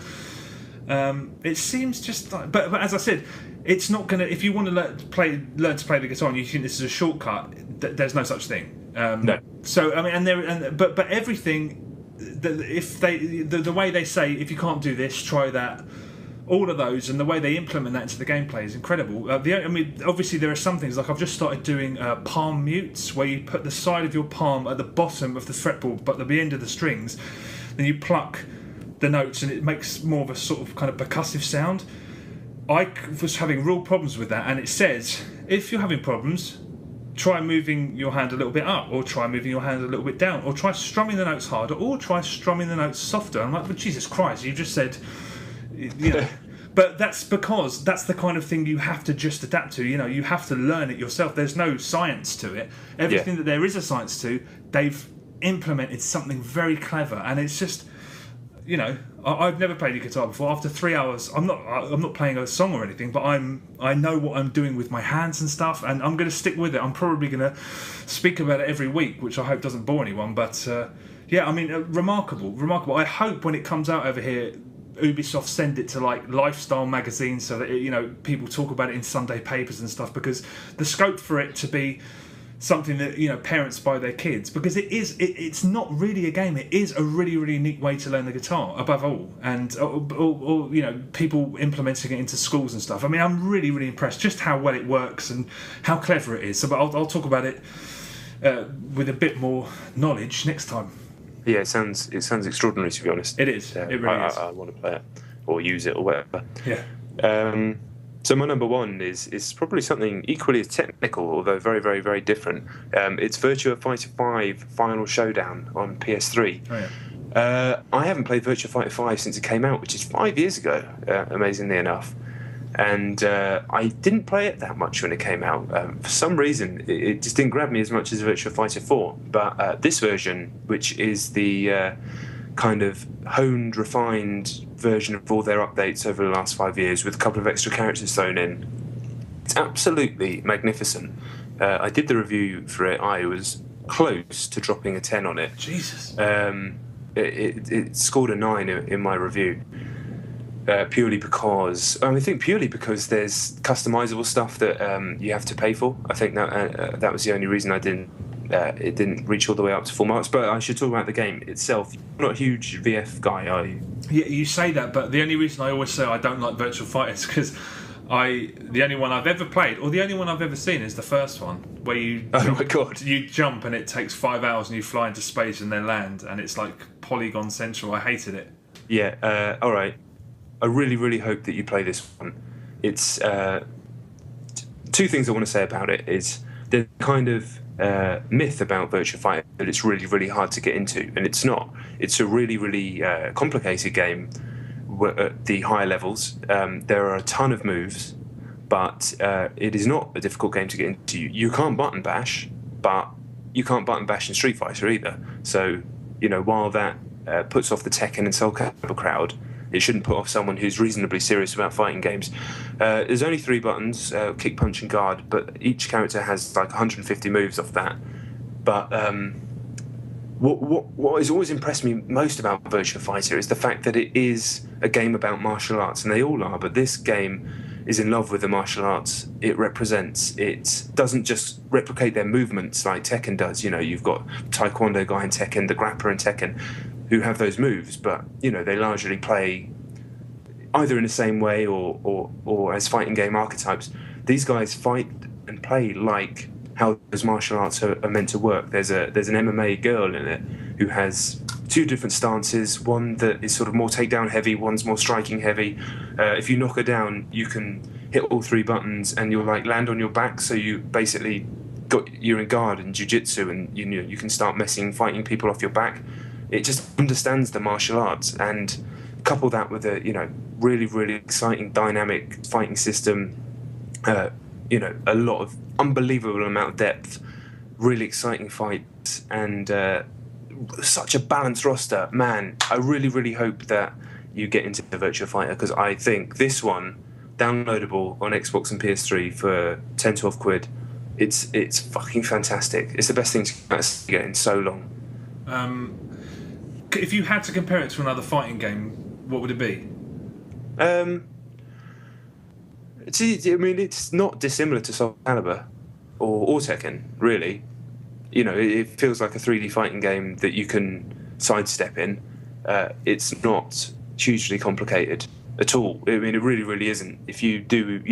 it seems just like. But as I said, it's not gonna. If you want to learn to play the guitar, and you think this is a shortcut, there's no such thing. No. So I mean, but everything. The way they say, if you can't do this, try that. All of those, and the way they implement that into the gameplay is incredible. Obviously there are some things, like I've just started doing palm mutes, where you put the side of your palm at the bottom of the fretboard, but at the end of the strings, then you pluck the notes, and it makes more of a sort of kind of percussive sound. I was having real problems with that, and it says, if you're having problems, try moving your hand a little bit up, or try moving your hand a little bit down, or try strumming the notes harder, or try strumming the notes softer. I'm like, but Jesus Christ, you just said, but that's because that's the kind of thing you have to just adapt to. You have to learn it yourself. There's no science to it. Everything that there is a science to, they've implemented something very clever, and it's just, I've never played a guitar before. After 3 hours, I'm not playing a song or anything, but I know what I'm doing with my hands and stuff, and I'm going to stick with it. I'm probably going to speak about it every week, which I hope doesn't bore anyone. But remarkable. I hope when it comes out over here, Ubisoft send it to like lifestyle magazines, so that people talk about it in Sunday papers and stuff, because the scope for it to be something that parents buy their kids, because it's not really a game. It is a really, really neat way to learn the guitar above all, and or people implementing it into schools and stuff. I mean, I'm really, really impressed just how well it works and how clever it is. So, but I'll talk about it with a bit more knowledge next time. Yeah, it sounds extraordinary, to be honest. It is. It really is. I want to play it or use it or whatever. Yeah. So my number one is probably something equally as technical, although very, very, very different. It's Virtua Fighter 5 Final Showdown on PS3. Oh, yeah. I haven't played Virtua Fighter 5 since it came out, which is 5 years ago, amazingly enough. And I didn't play it that much when it came out. For some reason, it just didn't grab me as much as Virtua Fighter 4. But this version, which is the kind of honed, refined version of all their updates over the last 5 years with a couple of extra characters thrown in, it's absolutely magnificent. I did the review for it. I was close to dropping a 10 on it. Jesus. It scored a 9 in my review. Purely because there's customizable stuff that you have to pay for. I think that was the only reason it didn't reach all the way up to full marks. But I should talk about the game itself. You're not a huge VF guy, are you? Yeah, you say that, but the only reason I always say I don't like Virtual Fighter is because the only one I've ever played, or the only one I've ever seen, is the first one where you jump and it takes 5 hours and you fly into space and then land, and it's like Polygon Central. I hated it. Yeah. All right. I really, really hope that you play this one. It's two things I want to say about it is the kind of myth about Virtua Fighter that it's really, really hard to get into, and it's not. It's a really, really complicated game at the higher levels. There are a ton of moves, but it is not a difficult game to get into. You can't button bash, but you can't button bash in Street Fighter either. So, while that puts off the Tekken and Soul Calibur crowd, it shouldn't put off someone who's reasonably serious about fighting games. There's only 3 buttons, kick, punch and guard, but each character has like 150 moves off that. But what has always impressed me most about Virtua Fighter is the fact that it is a game about martial arts, and they all are, but this game is in love with the martial arts it represents. It doesn't just replicate their movements like Tekken does. You've got Taekwondo guy in Tekken, the grappler in Tekken, who have those moves, but they largely play either in the same way or as fighting game archetypes. These guys fight and play like how those martial arts are meant to work. There's an MMA girl in it who has 2 different stances, one that is sort of more takedown heavy, one's more striking heavy. If you knock her down, you can hit all 3 buttons and you'll like land on your back, so you basically you're in guard and jiu-jitsu, and you can start fighting people off your back. It just understands the martial arts, and couple that with a really, really exciting dynamic fighting system, a lot of unbelievable amount of depth, really exciting fights, and such a balanced roster. Man, I really, really hope that you get into the Virtua Fighter, because I think this one, downloadable on Xbox and PS3 for 10-12 quid, it's fucking fantastic. It's the best thing to get in so long. If you had to compare it to another fighting game, what would it be? It's not dissimilar to Soul Calibur or Tekken, really. It feels like a 3D fighting game that you can sidestep in. It's not hugely complicated at all. It really, really isn't. If you do,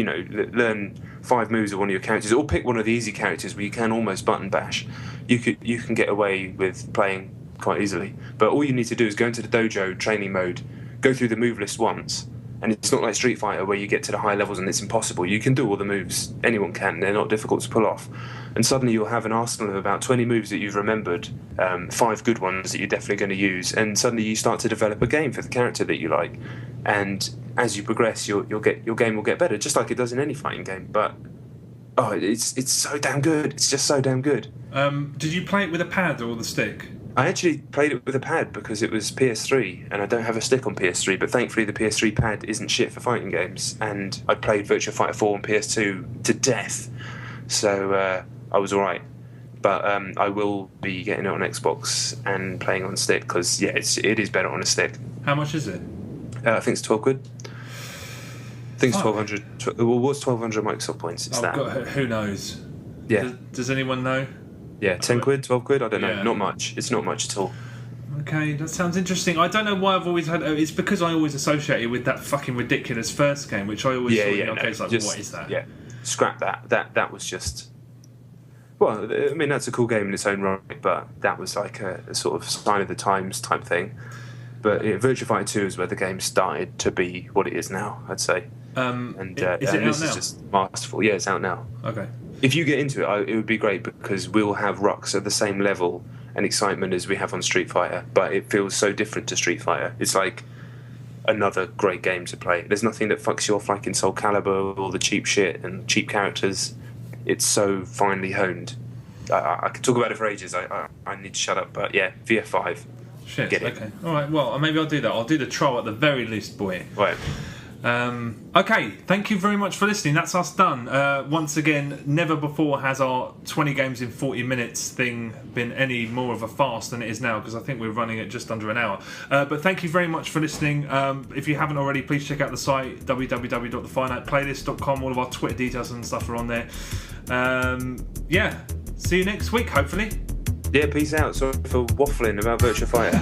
learn 5 moves of one of your characters, or pick one of the easy characters where you can almost button bash, you can get away with playing quite easily. But all you need to do is go into the dojo training mode, go through the move list once, and it's not like Street Fighter where you get to the high levels and it's impossible. You can do all the moves, anyone can, they're not difficult to pull off, and suddenly you'll have an arsenal of about 20 moves that you've remembered, 5 good ones that you're definitely going to use, and suddenly you start to develop a game for the character that you like, and as you progress your game will get better, just like it does in any fighting game. But it's so damn good. It's just so damn good. Did you play it with a pad or the stick? I actually played it with a pad because it was PS3 and I don't have a stick on PS3, but thankfully the PS3 pad isn't shit for fighting games, and I played Virtua Fighter 4 on PS2 to death, so I was alright. But I will be getting it on Xbox and playing on stick because, yeah, it is better on a stick. How much is it? I think it's 12 quid. I think it's 1,200. Well, what's 1,200 Microsoft points? It's that. Who knows? Yeah. Does anyone know? Yeah, 10 quid, 12 quid, I don't know. Yeah. Not much. It's not much at all. Okay, that sounds interesting. I don't know why I've always had... It's because I always associate it with that fucking ridiculous first game, which I always thought, it's like, what is that? Yeah, scrap that. That was just... Well, I mean, that's a cool game in its own right, but that was like a sort of sign of the times type thing. But Virtua Fighter 2 is where the game started to be what it is now, I'd say. Is it out this now? is just masterful. Yeah, it's out now. Okay. If you get into it, it would be great because we'll have rucks at the same level and excitement as we have on Street Fighter, but it feels so different to Street Fighter. It's like another great game to play. There's nothing that fucks you off like in Soul Calibur or the cheap shit and cheap characters. It's so finely honed. I could talk about it for ages. I need to shut up, but yeah, VF5. Shit, get it. Okay. All right, well, maybe I'll do that. I'll do the trial at the very least, boy. Right. Okay, thank you very much for listening. That's us done. Once again, never before has our 20 games in 40 minutes thing been any more of a farce than it is now, because I think we're running at just under an hour. But thank you very much for listening. If you haven't already, please check out the site, www.thefiniteplaylist.com. All of our Twitter details and stuff are on there. Yeah, see you next week, hopefully. Yeah, peace out. Sorry for waffling about Virtua Fighter.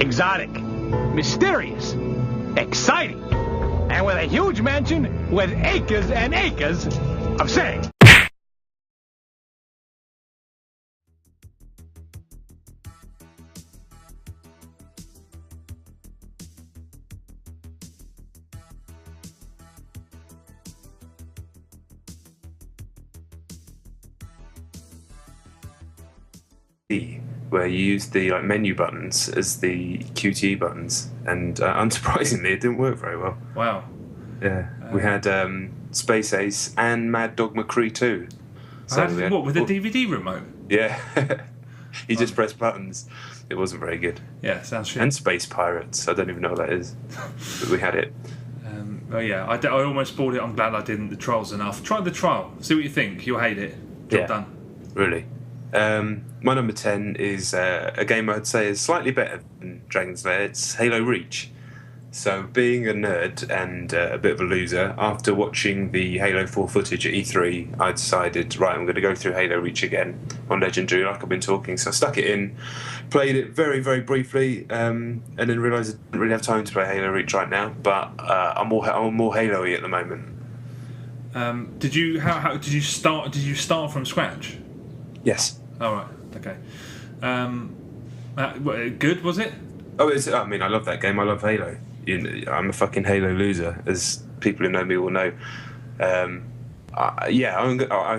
Exotic, mysterious, exciting, and with a huge mansion with acres and acres of sand. Where you use the menu buttons as the QTE buttons, and unsurprisingly, it didn't work very well. Wow. Yeah, we had Space Ace and Mad Dog McCree too. So what, with a DVD remote? Yeah, you just press buttons. It wasn't very good. Yeah, sounds shit. And Space Pirates. I don't even know what that is, but we had it. Oh yeah, I almost bought it. I'm glad I didn't. The trial's enough. Try the trial. See what you think. You'll hate it. Job done. Really. My number 10 is a game I'd say is slightly better than Dragon's Lair. It's Halo Reach. So, being a nerd and a bit of a loser, after watching the Halo 4 footage at E3, I decided, right, I'm going to go through Halo Reach again on Legendary, like I've been talking. So I stuck it in, played it very, very briefly, and then realised I didn't really have time to play Halo Reach right now. But I'm more Halo-y at the moment. Did you start? Did you start from scratch? Yes. All right. Okay. Good, was it? Oh, I mean, I love that game. I love Halo. I'm a fucking Halo loser, as people who know me will know.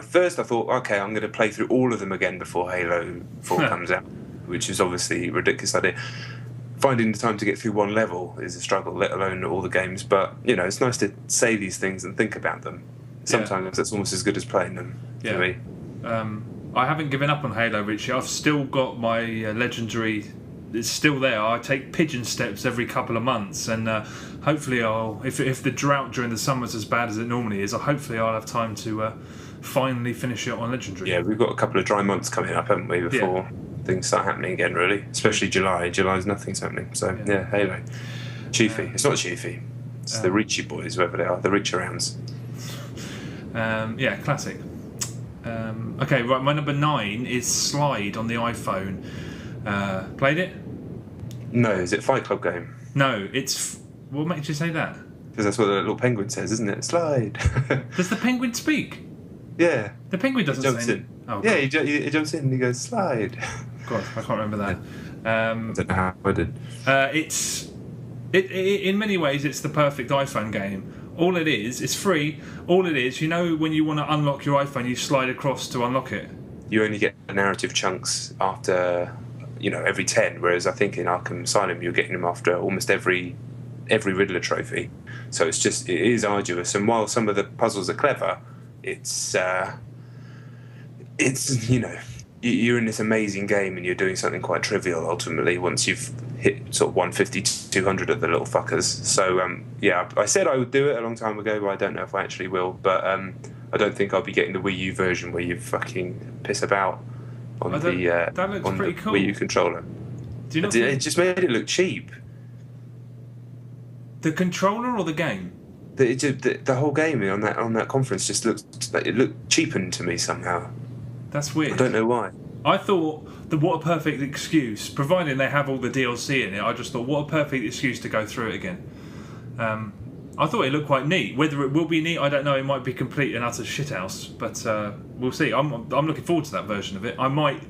First I thought, okay, I'm going to play through all of them again before Halo 4 comes out, which is obviously a ridiculous idea. Finding the time to get through one level is a struggle, let alone all the games. But, it's nice to say these things and think about them. Sometimes that's almost as good as playing them for me. I haven't given up on Halo Reach. I've still got my Legendary. It's still there. I take pigeon steps every couple of months, and hopefully if the drought during the summer is as bad as it normally is, hopefully I'll have time to finally finish it on Legendary. Yeah, we've got a couple of dry months coming up, haven't we, before things start happening again, really. Especially July. July's nothing's happening. So, Halo. Chiefy. It's not Chiefy. It's the Reachy boys, whoever they are. The Reach-arounds. Classic. Okay, right, my number 9 is Slide on the iPhone. Played it? No, is it Fight Club game? No, it's... What makes you say that? Because that's what the little penguin says, isn't it? Slide. Does the penguin speak? Yeah. The penguin doesn't jumps say... in. Oh, yeah, he jumps in and he goes, slide. God, I can't remember that. I don't know how I did. In many ways, it's the perfect iPhone game. All it is, it's free. All it is, when you want to unlock your iPhone, you slide across to unlock it. You only get narrative chunks after, every 10, whereas I think in Arkham Asylum you're getting them after almost every every Riddler trophy. So it is arduous. And while some of the puzzles are clever, it's you're in this amazing game and you're doing something quite trivial ultimately once you've hit sort of 150 to 200 of the little fuckers. So I said I would do it a long time ago, but I don't know if I actually will. But I don't think I'll be getting the Wii U version where you fucking piss about on that looks pretty cool. Wii U controller. Do you not it just made it look cheap. The controller or the game? The whole game on that conference just looked cheapened to me somehow. That's weird. I don't know why. I thought that what a perfect excuse, providing they have all the DLC in it. I just thought what a perfect excuse to go through it again. I thought it looked quite neat. Whether it will be neat, I don't know. It might be complete and utter shithouse, but we'll see. I'm looking forward to that version of it. I might,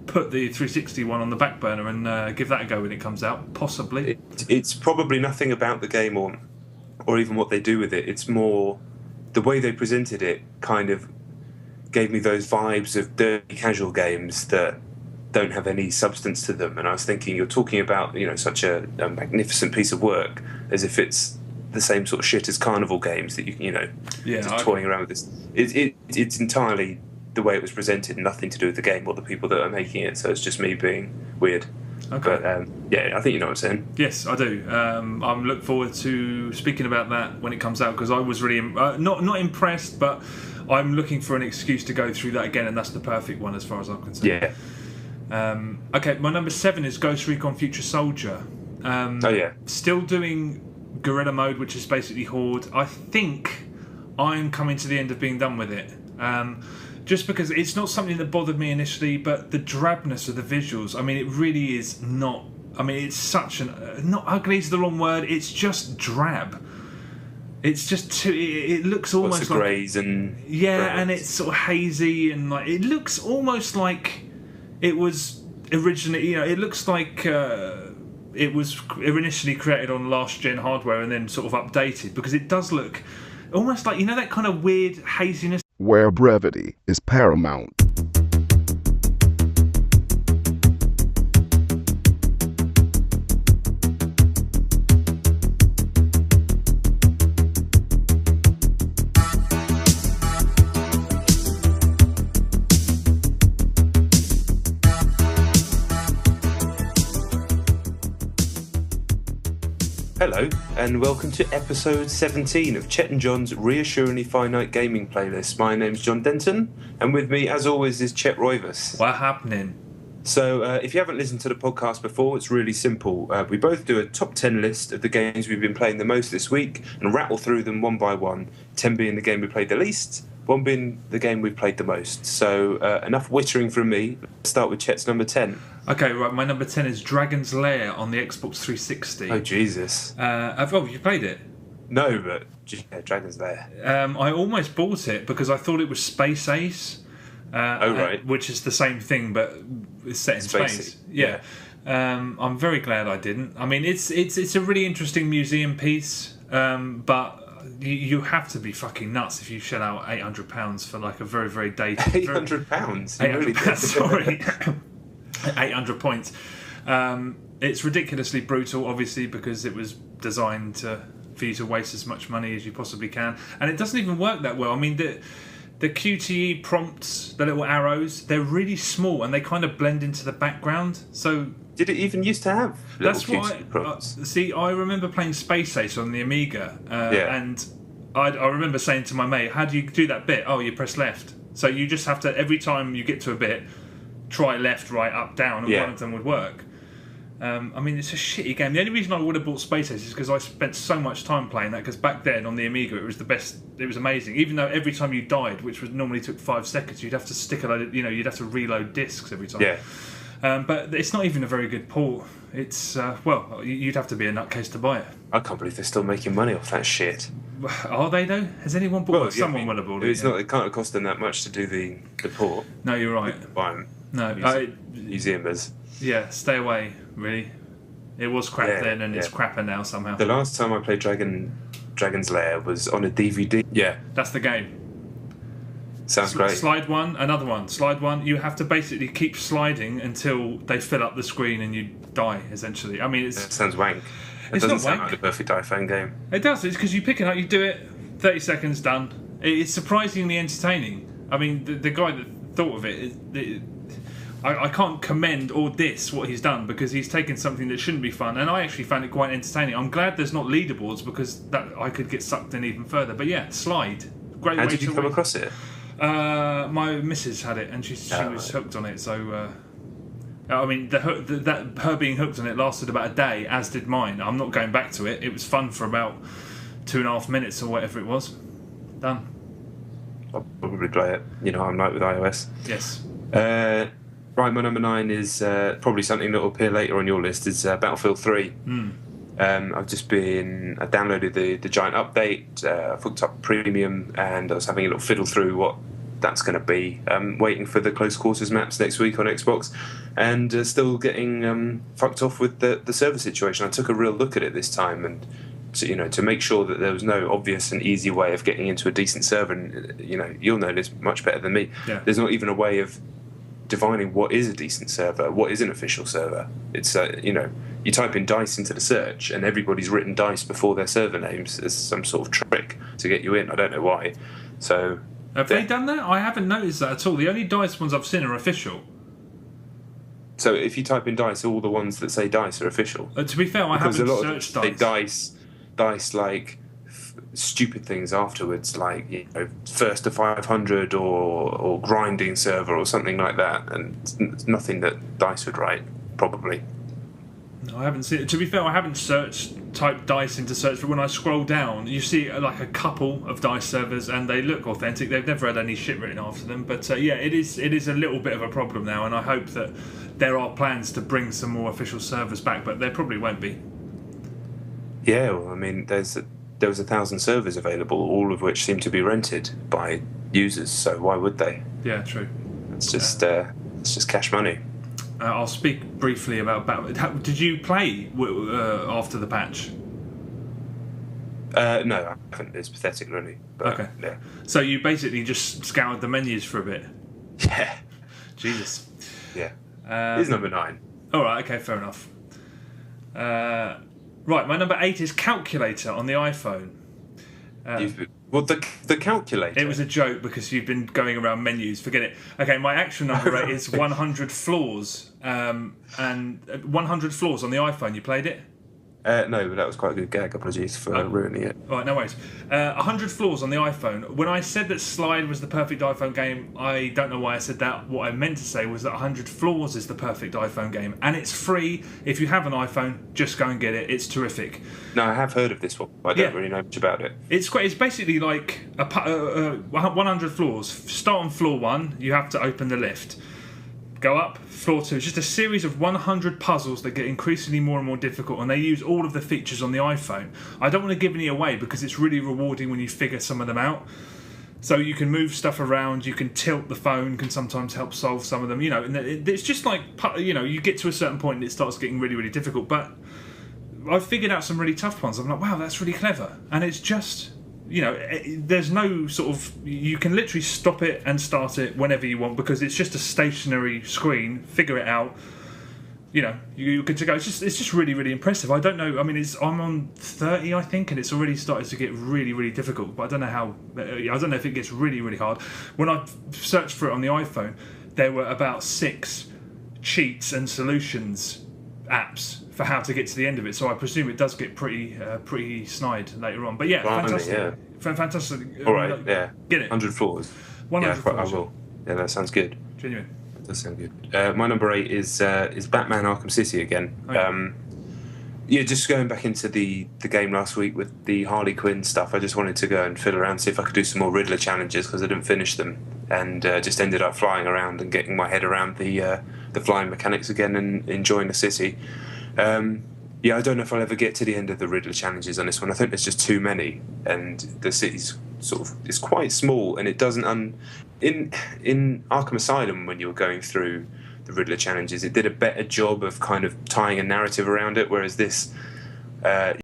put the 360 one on the back burner and give that a go when it comes out. Possibly. It's probably nothing about the game or even what they do with it. It's more the way they presented it. Kind of gave me those vibes of dirty casual games that don't have any substance to them. And I was thinking, you're talking about such a magnificent piece of work as if it's the same sort of shit as carnival games that just toying around with this. It's entirely the way it was presented, nothing to do with the game or the people that are making it. So it's just me being weird. Okay. But I think you know what I'm saying. Yes, I do. I'm looking forward to speaking about that when it comes out, because I was really not impressed, but I'm looking for an excuse to go through that again, and that's the perfect one as far as I'm concerned. Yeah. Okay, my number 7 is Ghost Recon Future Soldier. Still doing guerrilla mode, which is basically Horde. I think I'm coming to the end of being done with it. Just because it's not something that bothered me initially, but the drabness of the visuals, I mean, it really is not... I mean, it's such an... Not ugly is the wrong word, it's just drab. It's just too... It looks almost like... Lots of greys and... Yeah, browns. And it's sort of hazy, and like it looks almost like it was originally... it looks like it was initially created on last-gen hardware and then sort of updated, because it does look almost like, that kind of weird haziness. Where brevity is paramount. Hello, and welcome to episode 17 of Chet and John's Reassuringly Finite Gaming Playlist. My name's John Denton, and with me, as always, is Chet Roivas. What happening? So, if you haven't listened to the podcast before, it's really simple. We both do a top 10 list of the games we've been playing the most this week, and rattle through them one by one, 10 being the game we played the least, 1 being the game we've played the most. So, enough wittering from me. Let's start with Chet's number 10. Okay, right, my number 10 is Dragon's Lair on the Xbox 360. Oh, Jesus. Have you played it? No, but Dragon's Lair. I almost bought it because I thought it was Space Ace. Right. Which is the same thing, but it's set in space. Yeah. I'm very glad I didn't. I mean, it's a really interesting museum piece, but you have to be fucking nuts if you shell out £800 for like a very, very dated... £800? £800, sorry. 800 points. It's ridiculously brutal, obviously, because it was designed for you to waste as much money as you possibly can, and it doesn't even work that well. I mean, the QTE prompts, the little arrows, they're really small and they kind of blend into the background. So did it even used to have little QTE prompts? I remember playing Space Ace on the Amiga, and I remember saying to my mate, "How do you do that bit?" "Oh, you press left." So you just have to, every time you get to a bit, try left, right, up, down, and one of them would work. I mean, it's a shitty game. The only reason I would have bought Space Ace is because I spent so much time playing that, because back then on the Amiga it was the best, it was amazing. Even though every time you died, which was normally took 5 seconds, you'd have to stick a load, you'd have to reload discs every time. Yeah. But it's not even a very good port. It's, you'd have to be a nutcase to buy it. I can't believe they're still making money off that shit. Are they though? Has anyone bought it? Someone will have bought it. It's not. It can't have cost them that much to do the port. No, you're right. Buy them. No, museumers. Yeah, stay away. Really, it was crap then, and it's crapper now somehow. The last time I played Dragon's Lair was on a DVD. Yeah, that's the game. Sounds great. Slide one, another one. Slide one. You have to basically keep sliding until they fill up the screen and you die. Essentially, I mean, that sounds wank. It doesn't sound like the perfect iPhone game. It does. It's because you pick it up, you do it, 30 seconds, done. It's surprisingly entertaining. I mean, the guy that thought of it, I can't commend or diss what he's done, because he's taken something that shouldn't be fun, and I actually found it quite entertaining. I'm glad there's not leaderboards, because that I could get sucked in even further. But yeah, Slide. Great way to... How did you come across it? My missus had it, and she was hooked on it, so... I mean, her being hooked on it lasted about a day, as did mine. I'm not going back to it. It was fun for about 2.5 minutes or whatever it was. Done. I'll probably play it. You know, I'm like with iOS. Yes. Right, my number 9 is probably something that will appear later on your list. Is Battlefield 3. I downloaded the giant update. I've hooked up Premium, and I was having a little fiddle through what that's going to be. Waiting for the close quarters maps next week on Xbox, and still getting fucked off with the server situation. I took a real look at it this time, and to make sure that there was no obvious and easy way of getting into a decent server. And you'll know this much better than me. Yeah. There's not even a way of defining what is a decent server, what is an official server. It's you type in DICE into the search, and everybody's written DICE before their server names as some sort of trick to get you in. I don't know why. So have they done that? I haven't noticed that at all. The only DICE ones I've seen are official. So if you type in DICE, all the ones that say DICE are official. To be fair, I haven't searched DICE. DICE like stupid things afterwards, like first to 500 or grinding server or something like that, and it's nothing that DICE would write, probably. No, I haven't seen it. To be fair, I haven't typed DICE into search, but when I scroll down, you see like a couple of DICE servers, and they look authentic. They've never had any shit written after them, but yeah, it is a little bit of a problem now, and I hope that there are plans to bring some more official servers back, but there probably won't be. Yeah, well, I mean, there was 1,000 servers available, all of which seem to be rented by users. So why would they? Yeah, true. It's just cash money. I'll speak briefly about Batman. Did you play after the patch? No, I haven't. It's pathetic, really. But, okay. Yeah. So you basically just scoured the menus for a bit. Yeah. Jesus. Yeah. It's number 9. All right. Okay. Fair enough. Right, my number 8 is Calculator on the iPhone. The calculator? It was a joke because you've been going around menus. Forget it. Okay, my actual number 8 is 100 Floors. And 100 Floors on the iPhone. You played it? No, but that was quite a good gag. Apologies for ruining it. All right, no worries. 100 Floors on the iPhone. When I said that Slide was the perfect iPhone game, I don't know why I said that. What I meant to say was that 100 Floors is the perfect iPhone game. And it's free. If you have an iPhone, just go and get it. It's terrific. No, I have heard of this one. I don't really know much about it. It's great. It's basically like 100 floors. Start on floor 1. You have to open the lift. Go up, floor 2. It's just a series of 100 puzzles that get increasingly more and more difficult, and they use all of the features on the iPhone. I don't want to give any away because it's really rewarding when you figure some of them out. So you can move stuff around, you can tilt the phone, can sometimes help solve some of them. And it's just like, you get to a certain point and it starts getting really, really difficult. But I've figured out some really tough ones. I'm like, wow, that's really clever. And it's just... there's no sort of... You can literally stop it and start it whenever you want because it's just a stationary screen. Figure it out. You're good to go. It's just really, really impressive. I don't know. I mean, I'm on 30, I think, and it's already started to get really, really difficult. But I don't know how... I don't know if it gets really, really hard. When I searched for it on the iPhone, there were about 6 cheats and solutions apps for how to get to the end of it, so I presume it does get pretty snide later on. But yeah, fantastic. Fantastic. All right, yeah. Get it. 100 Floors. 100 Floors. I will. Yeah, that sounds good. Genuine. That does sound good. My number 8 is Batman Arkham City again. Oh, yeah. Just going back into the game last week with the Harley Quinn stuff, I just wanted to go and fiddle around, see if I could do some more Riddler challenges because I didn't finish them, and just ended up flying around and getting my head around the flying mechanics again and enjoying the city. Yeah, I don't know if I'll ever get to the end of the Riddler challenges on this one. I think there's just too many, and the city's it's quite small, and it doesn't. In Arkham Asylum, when you were going through the Riddler challenges, it did a better job of kind of tying a narrative around it, whereas this,